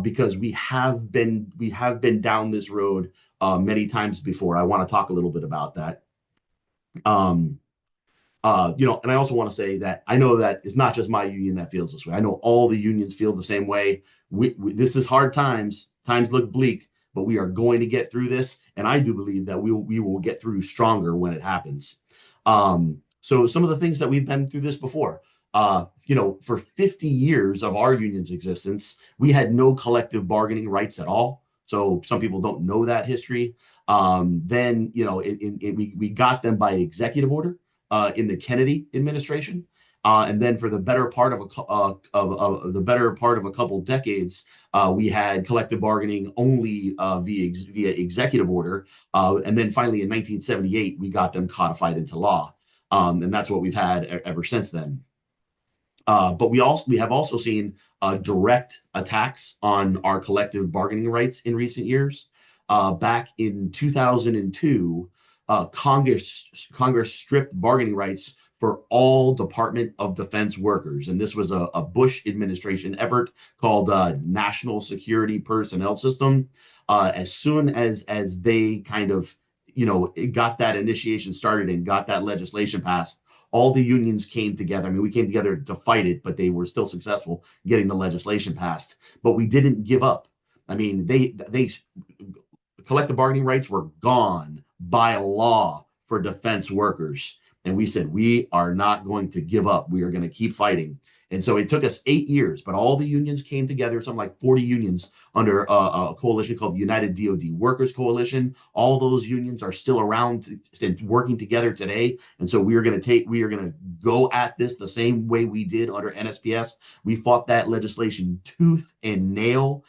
because we have been down this road many times before. I want to talk a little bit about that. And I also want to say that I know that it's not just my union that feels this way. I know all the unions feel the same way. This is hard times. Times look bleak, but we are going to get through this. And I do believe that we will get through stronger when it happens. So some of the things that we've been through this before, for 50 years of our union's existence, we had no collective bargaining rights at all. So some people don't know that history. Then, we got them by executive order in the Kennedy administration. And then for the better part of a couple decades, we had collective bargaining only via executive order. And then finally in 1978, we got them codified into law. And that's what we've had ever since then. But we have also seen direct attacks on our collective bargaining rights in recent years. Back in 2002, Congress stripped bargaining rights for all Department of Defense workers. And this was a Bush administration effort called National Security Personnel System. As soon as they kind of, got that initiation started and got that legislation passed, all the unions came together. I mean, we came together to fight it, but they were still successful getting the legislation passed. But we didn't give up. I mean, they collective bargaining rights were gone by law for defense workers. And we said, we are not going to give up. We are going to keep fighting. And so it took us 8 years, but all the unions came together, something like 40 unions under a coalition called the United DoD Workers Coalition. All those unions are still around working together today. And so we are going to go at this the same way we did under NSPS. We fought that legislation tooth and nail.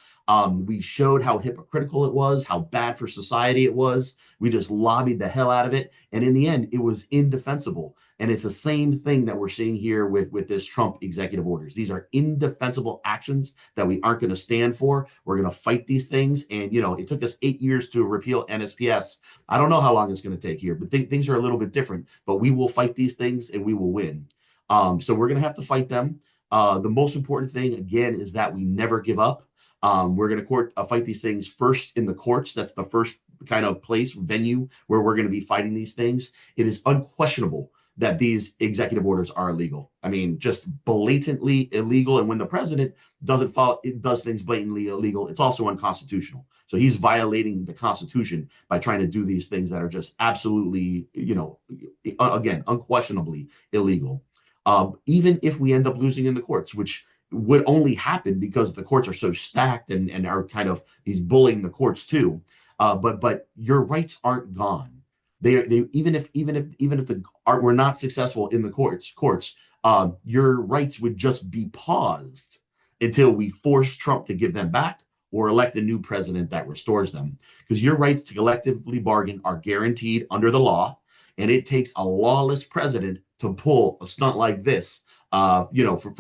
We showed how hypocritical it was, how bad for society it was. We just lobbied the hell out of it. And in the end, it was indefensible. And it's the same thing that we're seeing here with this Trump executive orders. These are indefensible actions that we aren't going to stand for. We're going to fight these things. And, it took us 8 years to repeal NSPS. I don't know how long it's going to take here, but things are a little bit different. But we will fight these things and we will win. So we're going to have to fight them. The most important thing, again, is that we never give up. We're going to fight these things first in the courts. That's the first kind of venue where we're going to be fighting these things. It is unquestionable that these executive orders are illegal. I mean, just blatantly illegal. And when the president does things blatantly illegal, it's also unconstitutional. So he's violating the Constitution by trying to do these things that are just absolutely, again, unquestionably illegal. Even if we end up losing in the courts, which would only happen because the courts are so stacked and are kind of he's bullying the courts too. But your rights aren't gone. They even if we're not successful in the courts, your rights would just be paused until we force Trump to give them back or elect a new president that restores them. Because your rights to collectively bargain are guaranteed under the law, and it takes a lawless president to pull a stunt like this, for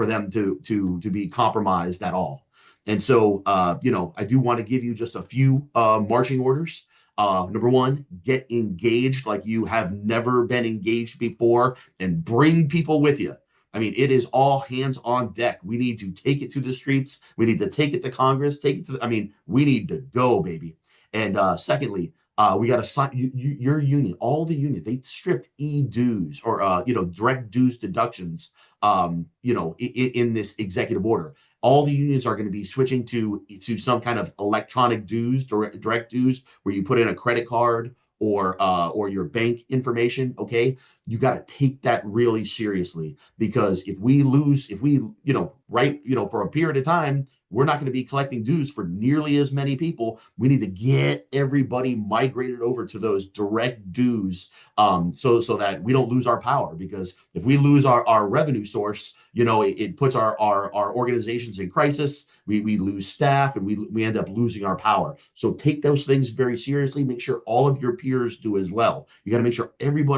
them to be compromised at all. And so, I do want to give you just a few marching orders. Number one, get engaged like you have never been engaged before and bring people with you. I mean, it is all hands on deck. We need to take it to the streets. We need to take it to Congress, we need to go, baby. And secondly, we got to sign your union, all the union. They stripped e-dues or, direct dues deductions, in this executive order. All the unions are going to be switching to some kind of electronic dues, direct dues, where you put in a credit card or your bank information. Okay, you got to take that really seriously, because if we for a period of time, we're not going to be collecting dues for nearly as many people. We need to get everybody migrated over to those direct dues, so that we don't lose our power. Because if we lose our revenue source, it puts our organizations in crisis. We lose staff, and we end up losing our power. So take those things very seriously. Make sure all of your peers do as well. You got to make sure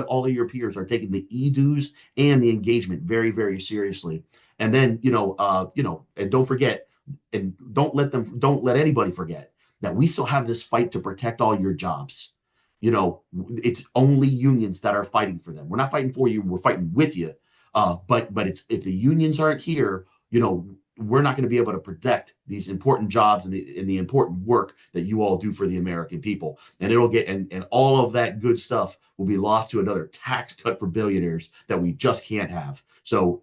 all of your peers are taking the e-dues and the engagement very, very seriously. And then, and don't forget, and don't let anybody forget that we still have this fight to protect all your jobs. It's only unions that are fighting for them. We're not fighting for you. We're fighting with you. But it's, if the unions aren't here, we're not going to be able to protect these important jobs and the important work that you all do for the American people. And it'll get, and all of that good stuff will be lost to another tax cut for billionaires that we just can't have. So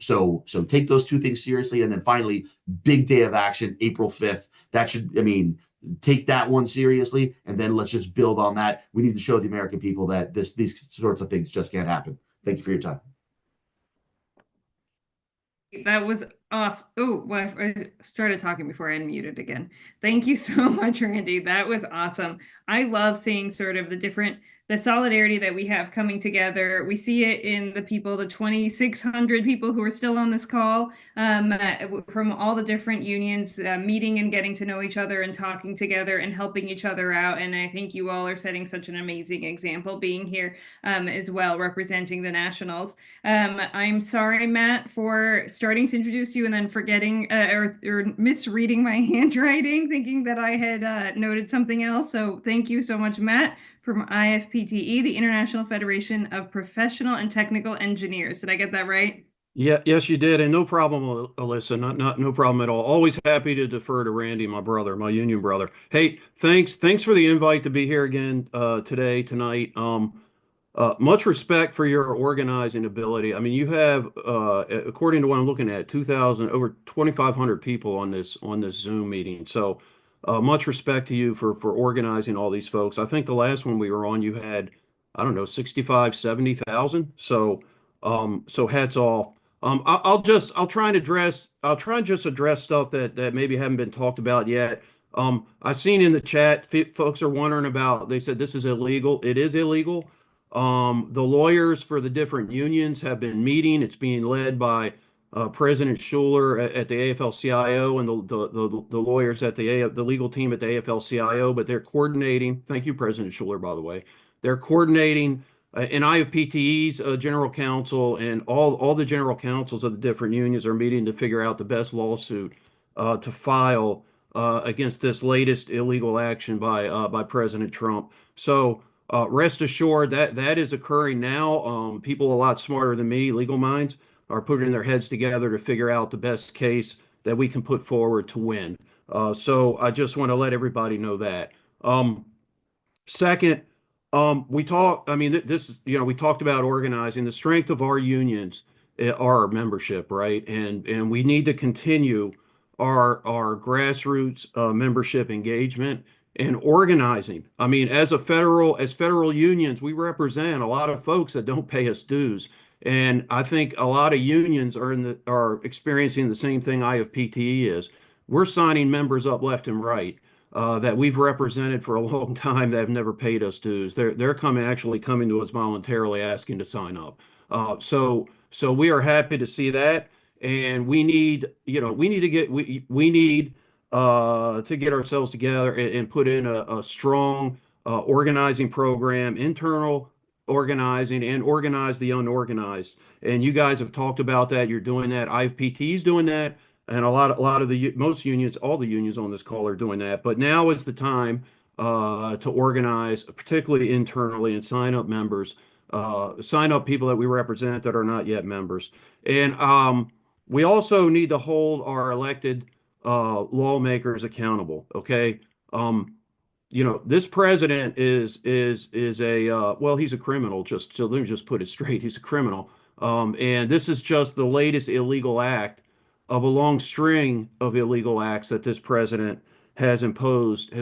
take those two things seriously. And then finally, big day of action, April 5th. Take that one seriously. And then let's just build on that. We need to show the American people that these sorts of things just can't happen. Thank you for your time. That was awesome. Oh, well, I started talking before I unmuted again. Thank you so much, Randy. That was awesome. I love seeing sort of the solidarity that we have coming together. We see it in the people, the 2,600 people who are still on this call, from all the different unions, meeting and getting to know each other and talking together and helping each other out. And I think you all are setting such an amazing example being here, as well, representing the nationals. I'm sorry, Matt, for starting to introduce you and then forgetting or misreading my handwriting, thinking that I had noted something else. So thank you so much, Matt, from IFPTE, the International Federation of Professional and Technical Engineers. Did I get that right? Yeah, yes, you did, and no problem, Alyssa. Not no problem at all. Always happy to defer to Randy, my brother, my union brother. Hey, thanks for the invite to be here again tonight. Much respect for your organizing ability. I mean, you have, according to what I'm looking at, 2,000, over 2,500 people on this Zoom meeting. So, much respect to you for organizing all these folks. I think the last one we were on, you had, I don't know, 65, 70,000. So hats off. I'll try and just address stuff that maybe haven't been talked about yet. I've seen in the chat, folks are wondering about, they said this is illegal. It is illegal. The lawyers for the different unions have been meeting. It's being led by President Schuler at the AFL-CIO and the lawyers at the legal team at the AFL-CIO, but they're coordinating. Thank you, President Schuler, by the way. They're coordinating, and IFPTE's general counsel and all the general counsels of the different unions are meeting to figure out the best lawsuit to file against this latest illegal action by President Trump. So rest assured that is occurring now. People a lot smarter than me, legal minds, are putting their heads together to figure out the best case that we can put forward to win. So I just want to let everybody know that. Second, we talked about organizing. The strength of our unions are our membership, right? And we need to continue our grassroots membership engagement and organizing. I mean, as federal unions, we represent a lot of folks that don't pay us dues. And I think a lot of unions are experiencing the same thing IFPTE is. We're signing members up left and right that we've represented for a long time that have never paid us dues. They're actually coming to us voluntarily asking to sign up. So we are happy to see that, and we need to get ourselves together and put in a strong organizing program, internal organizing, and organize the unorganized. And you guys have talked about that. You're doing that. IFPT is doing that. And most unions, all the unions on this call are doing that. But now is the time to organize, particularly internally, and sign up members, sign up people that we represent that are not yet members. And we also need to hold our elected lawmakers accountable. Okay. This president is he's a criminal. So let me just put it straight. He's a criminal. And this is just the latest illegal act of a long string of illegal acts that this president has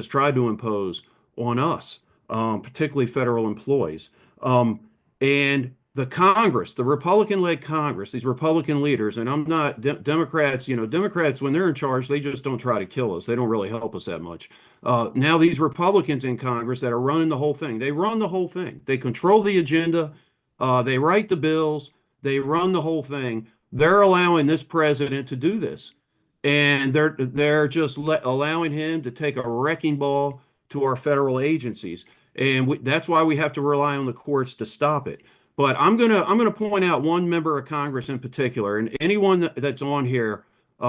tried to impose on us, particularly federal employees. And the Congress, the Republican-led Congress, these Republican leaders, and I'm not Democrats, Democrats, when they're in charge, they just don't try to kill us. They don't really help us that much. Now these Republicans in Congress that are running the whole thing, they run the whole thing. They control the agenda. They write the bills. They run the whole thing. They're allowing this president to do this. And they're just allowing him to take a wrecking ball to our federal agencies. And that's why we have to rely on the courts to stop it. But I'm gonna point out one member of Congress in particular, and anyone that's on here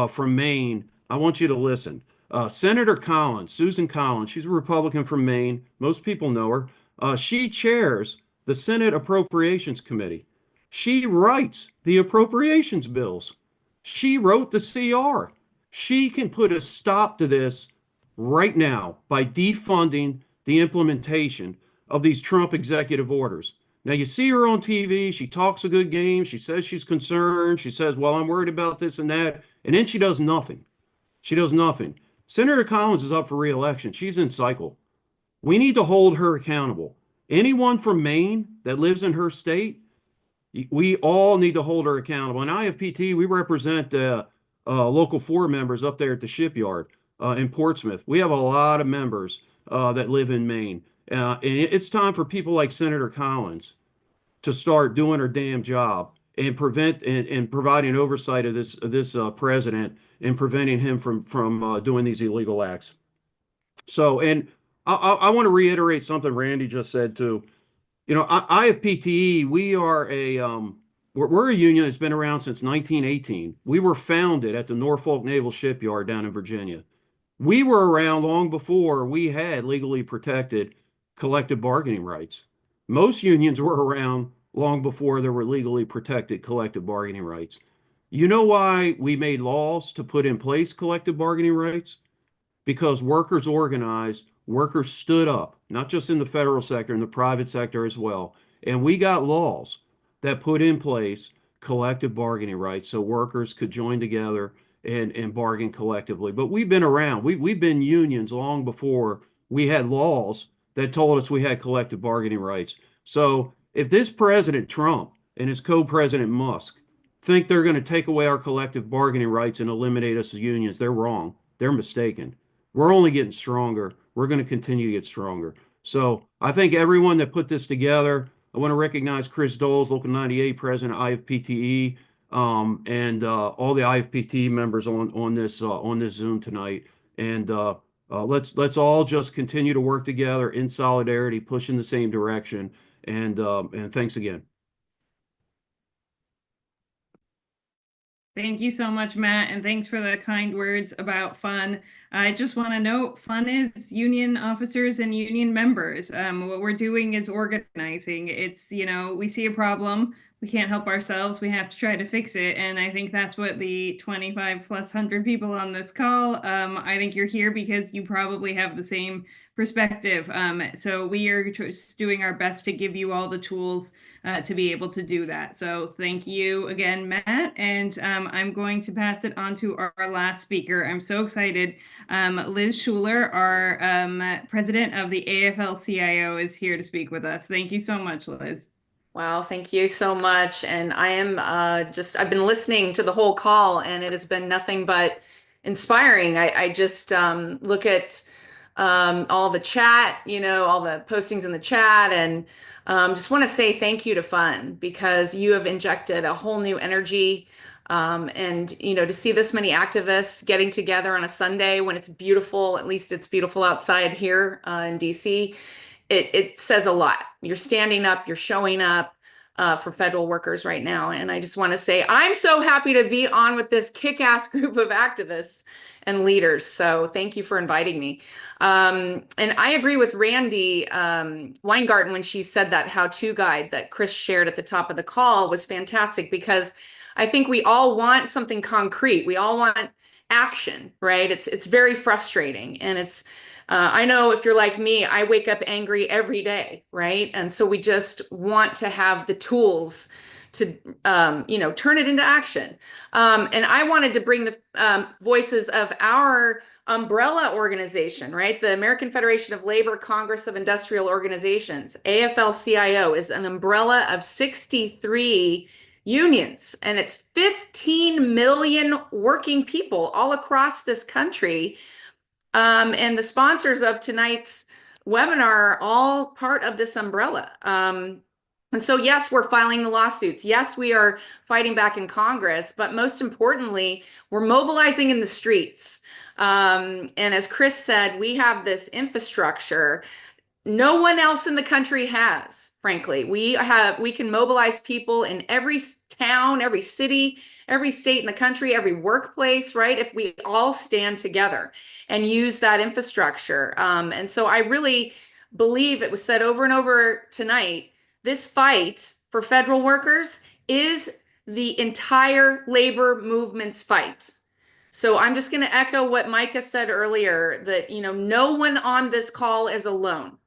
from Maine, I want you to listen. Senator Collins, Susan Collins, she's a Republican from Maine. Most people know her. She chairs the Senate Appropriations Committee. She writes the appropriations bills. She wrote the CR. She can put a stop to this right now by defunding the implementation of these Trump executive orders. Now you see her on TV, she talks a good game, she says she's concerned, she says, well, I'm worried about this and that, and then she does nothing. She does nothing. Senator Collins is up for re-election. She's in cycle. We need to hold her accountable. Anyone from Maine that lives in her state, we all need to hold her accountable. And IFPT, we represent Local 4 members up there at the shipyard in Portsmouth. We have a lot of members that live in Maine. And it's time for people like Senator Collins to start doing her damn job and providing oversight of this president and preventing him from doing these illegal acts. So, and I want to reiterate something Randy just said too. IFPTE, we're a union that's been around since 1918. We were founded at the Norfolk Naval Shipyard down in Virginia. We were around long before we had legally protected collective bargaining rights. Most unions were around long before there were legally protected collective bargaining rights. You know why we made laws to put in place collective bargaining rights? Because workers organized, workers stood up, not just in the federal sector, in the private sector as well. And we got laws that put in place collective bargaining rights so workers could join together and bargain collectively. But we've been around. We've been unions long before we had laws that told us we had collective bargaining rights. So if this President Trump and his co-president Musk think they're going to take away our collective bargaining rights and eliminate us as unions, they're wrong. They're mistaken. We're only getting stronger. We're going to continue to get stronger. So I think everyone that put this together, I want to recognize Chris Doles, Local 98 President of IFPTE, and all the IFPT members on this Zoom tonight. And let's all just continue to work together in solidarity, push in the same direction. And thanks again. Thank you so much, Matt, and thanks for the kind words about FUN. I just want to note, FUN is union officers and union members. What we're doing is organizing. It's, we see a problem, we can't help ourselves, we have to try to fix it. And I think that's what the 25 plus 100 people on this call, I think you're here because you probably have the same perspective. So we are just doing our best to give you all the tools to be able to do that. So thank you again, Matt. And I'm going to pass it on to our last speaker. I'm so excited. Liz Schuler, our president of the AFL-CIO, is here to speak with us. Thank you so much, Liz. Wow, thank you so much. And I am I've been listening to the whole call and it has been nothing but inspiring. I just look at all the chat, all the postings in the chat, and just want to say thank you to FUN because you have injected a whole new energy. And, to see this many activists getting together on a Sunday when it's beautiful, at least it's beautiful outside here in DC, it says a lot. You're standing up, you're showing up for federal workers right now. And I just want to say, I'm so happy to be on with this kick-ass group of activists and leaders. So thank you for inviting me. And I agree with Randy Weingarten when she said that how-to guide that Chris shared at the top of the call was fantastic because I think we all want something concrete. We all want action, right? It's very frustrating. And it's, I know if you're like me, I wake up angry every day, right? And so we just want to have the tools to turn it into action. And I wanted to bring the voices of our umbrella organization, right? The American Federation of Labor Congress of Industrial Organizations, AFL-CIO, is an umbrella of 63 unions, and it's 15 million working people all across this country. And the sponsors of tonight's webinar are all part of this umbrella. And so, yes, we're filing the lawsuits. Yes, we are fighting back in Congress, but most importantly, we're mobilizing in the streets. And as Chris said, we have this infrastructure no one else in the country has, frankly. We can mobilize people in every town, every city, every state in the country, every workplace, right? If we all stand together and use that infrastructure. And so I really believe, it was said over and over tonight, this fight for federal workers is the entire labor movement's fight. So I'm just going to echo what Micah said earlier, that no one on this call is alone.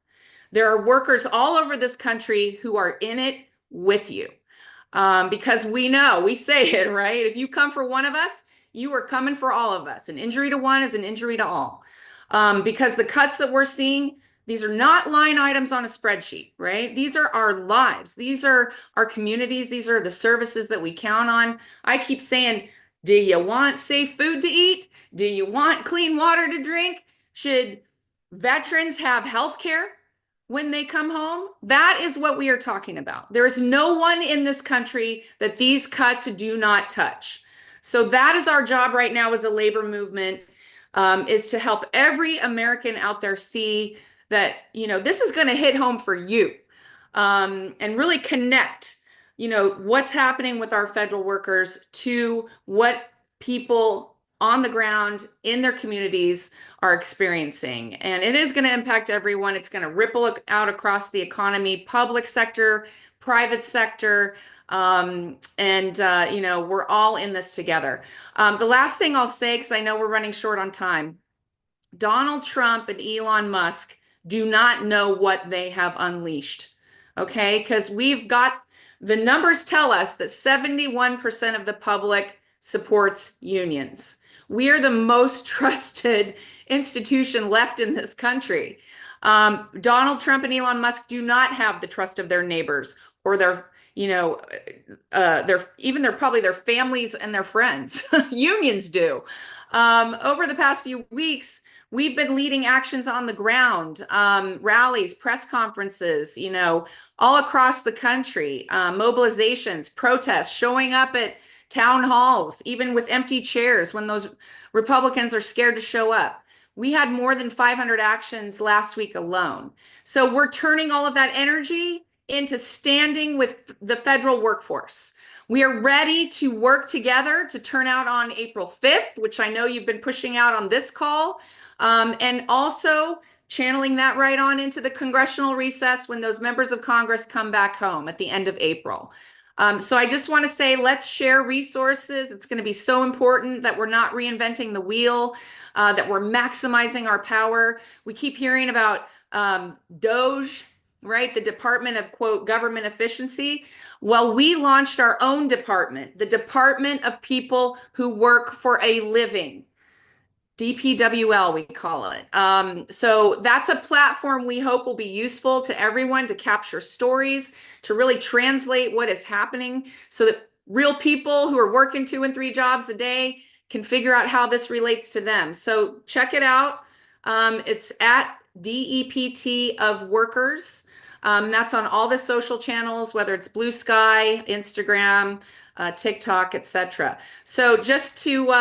There are workers all over this country who are in it with you. Because we know, we say it, right? If you come for one of us, you are coming for all of us. An injury to one is an injury to all. Because the cuts that we're seeing, these are not line items on a spreadsheet, right? These are our lives. These are our communities. These are the services that we count on. I keep saying, do you want safe food to eat? Do you want clean water to drink? Should veterans have health care when they come home? That is what we are talking about. There is no one in this country that these cuts do not touch. So that is our job right now as a labor movement, is to help every American out there see that, this is going to hit home for you, and really connect, what's happening with our federal workers to what people on the ground in their communities are experiencing. And it is going to impact everyone. It's going to ripple out across the economy, public sector, private sector. We're all in this together. The last thing I'll say, because I know we're running short on time, Donald Trump and Elon Musk do not know what they have unleashed. Okay, because the numbers tell us that 71% of the public supports unions. We are the most trusted institution left in this country. Donald Trump and Elon Musk do not have the trust of their neighbors or probably their families and their friends. Unions do. Over the past few weeks, we've been leading actions on the ground, rallies, press conferences, all across the country, mobilizations, protests, showing up at town halls, even with empty chairs when those Republicans are scared to show up. We had more than 500 actions last week alone. So we're turning all of that energy into standing with the federal workforce. We are ready to work together to turn out on April 5th, which I know you've been pushing out on this call, and also channeling that right on into the congressional recess when those members of Congress come back home at the end of April. So I just want to say, let's share resources. It's going to be so important that we're not reinventing the wheel, that we're maximizing our power. We keep hearing about DOGE, right? The Department of, quote, Government Efficiency. Well, we launched our own department, the Department of People Who Work for a Living. DPWL, we call it. So that's a platform we hope will be useful to everyone to capture stories, to really translate what is happening so that real people who are working 2 and 3 jobs a day can figure out how this relates to them. So check it out. It's at DEPT of Workers. That's on all the social channels, whether it's Blue Sky, Instagram, TikTok, etc. So just to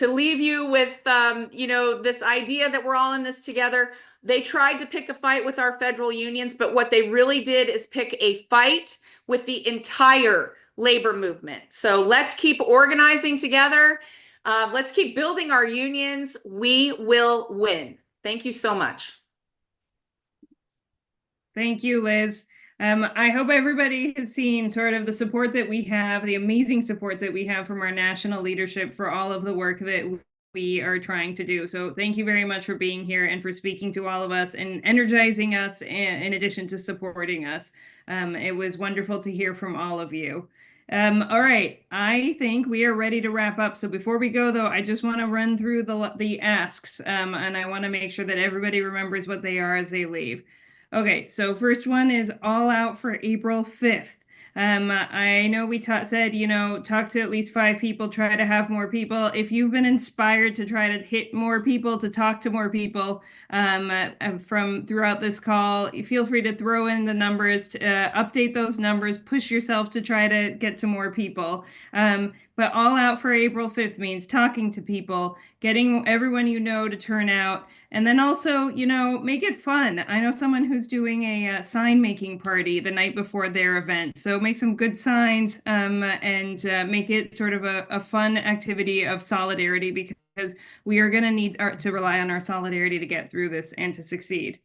leave you with, this idea that we're all in this together. They tried to pick a fight with our federal unions, but what they really did is pick a fight with the entire labor movement. So let's keep organizing together. Let's keep building our unions. We will win. Thank you so much. Thank you, Liz. I hope everybody has seen sort of the support that we have, the amazing support that we have from our national leadership for all of the work that we are trying to do. So thank you very much for being here and for speaking to all of us and energizing us in addition to supporting us. It was wonderful to hear from all of you. All right, I think we are ready to wrap up. So before we go, though, I just want to run through the asks, and I want to make sure that everybody remembers what they are as they leave. Okay, so first one is all out for April 5th. I know we said, talk to at least 5 people, try to have more people. If you've been inspired to try to hit more people, to talk to more people from throughout this call, feel free to throw in the numbers, to, update those numbers, push yourself to try to get to more people. But all out for April 5th means talking to people, getting everyone you know to turn out, and then also, make it fun. I know someone who's doing a sign making party the night before their event. So make some good signs and make it sort of a fun activity of solidarity, because we are going to need to rely on our solidarity to get through this and to succeed.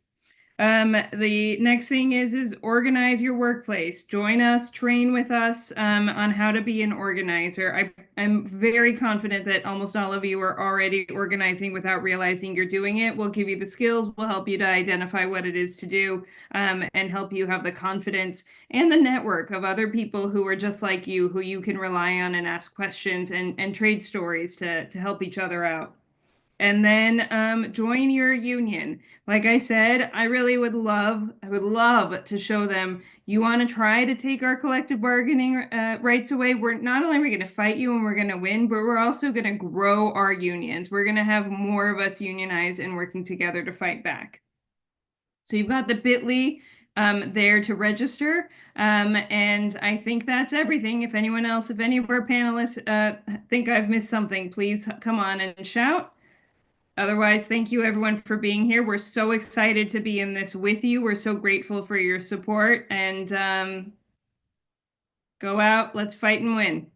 The next thing is organize your workplace. Join us, train with us on how to be an organizer. I'm very confident that almost all of you are already organizing without realizing you're doing it. We'll give you the skills, we'll help you to identify what it is to do, and help you have the confidence and the network of other people who are just like you, who you can rely on and ask questions and trade stories to help each other out. And then join your union. Like I said, I would love to show them you want to try to take our collective bargaining rights away. We're not only going to fight you and we're going to win, but we're also going to grow our unions. We're going to have more of us unionized and working together to fight back. So you've got the bit.ly there to register. And I think that's everything. If any of our panelists think I've missed something, please come on and shout. Otherwise, thank you everyone for being here. We're so excited to be in this with you. We're so grateful for your support, and go out, let's fight and win.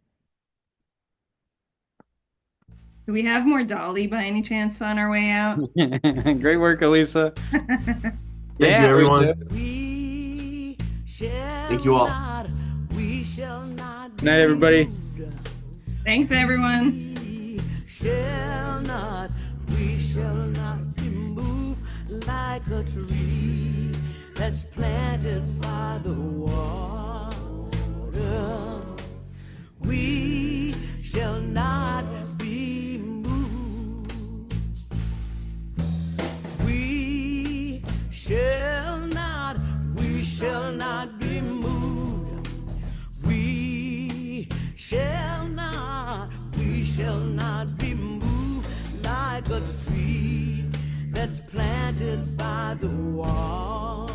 Do we have more Dolly by any chance on our way out? Great work, Elisa. Thank you, everyone. Thank you all. Good night, everybody. Thanks, everyone. We shall not be moved like a tree that's planted by the water. We shall not be moved. We shall not be moved. We shall not be moved like a tree that's planted by the wall.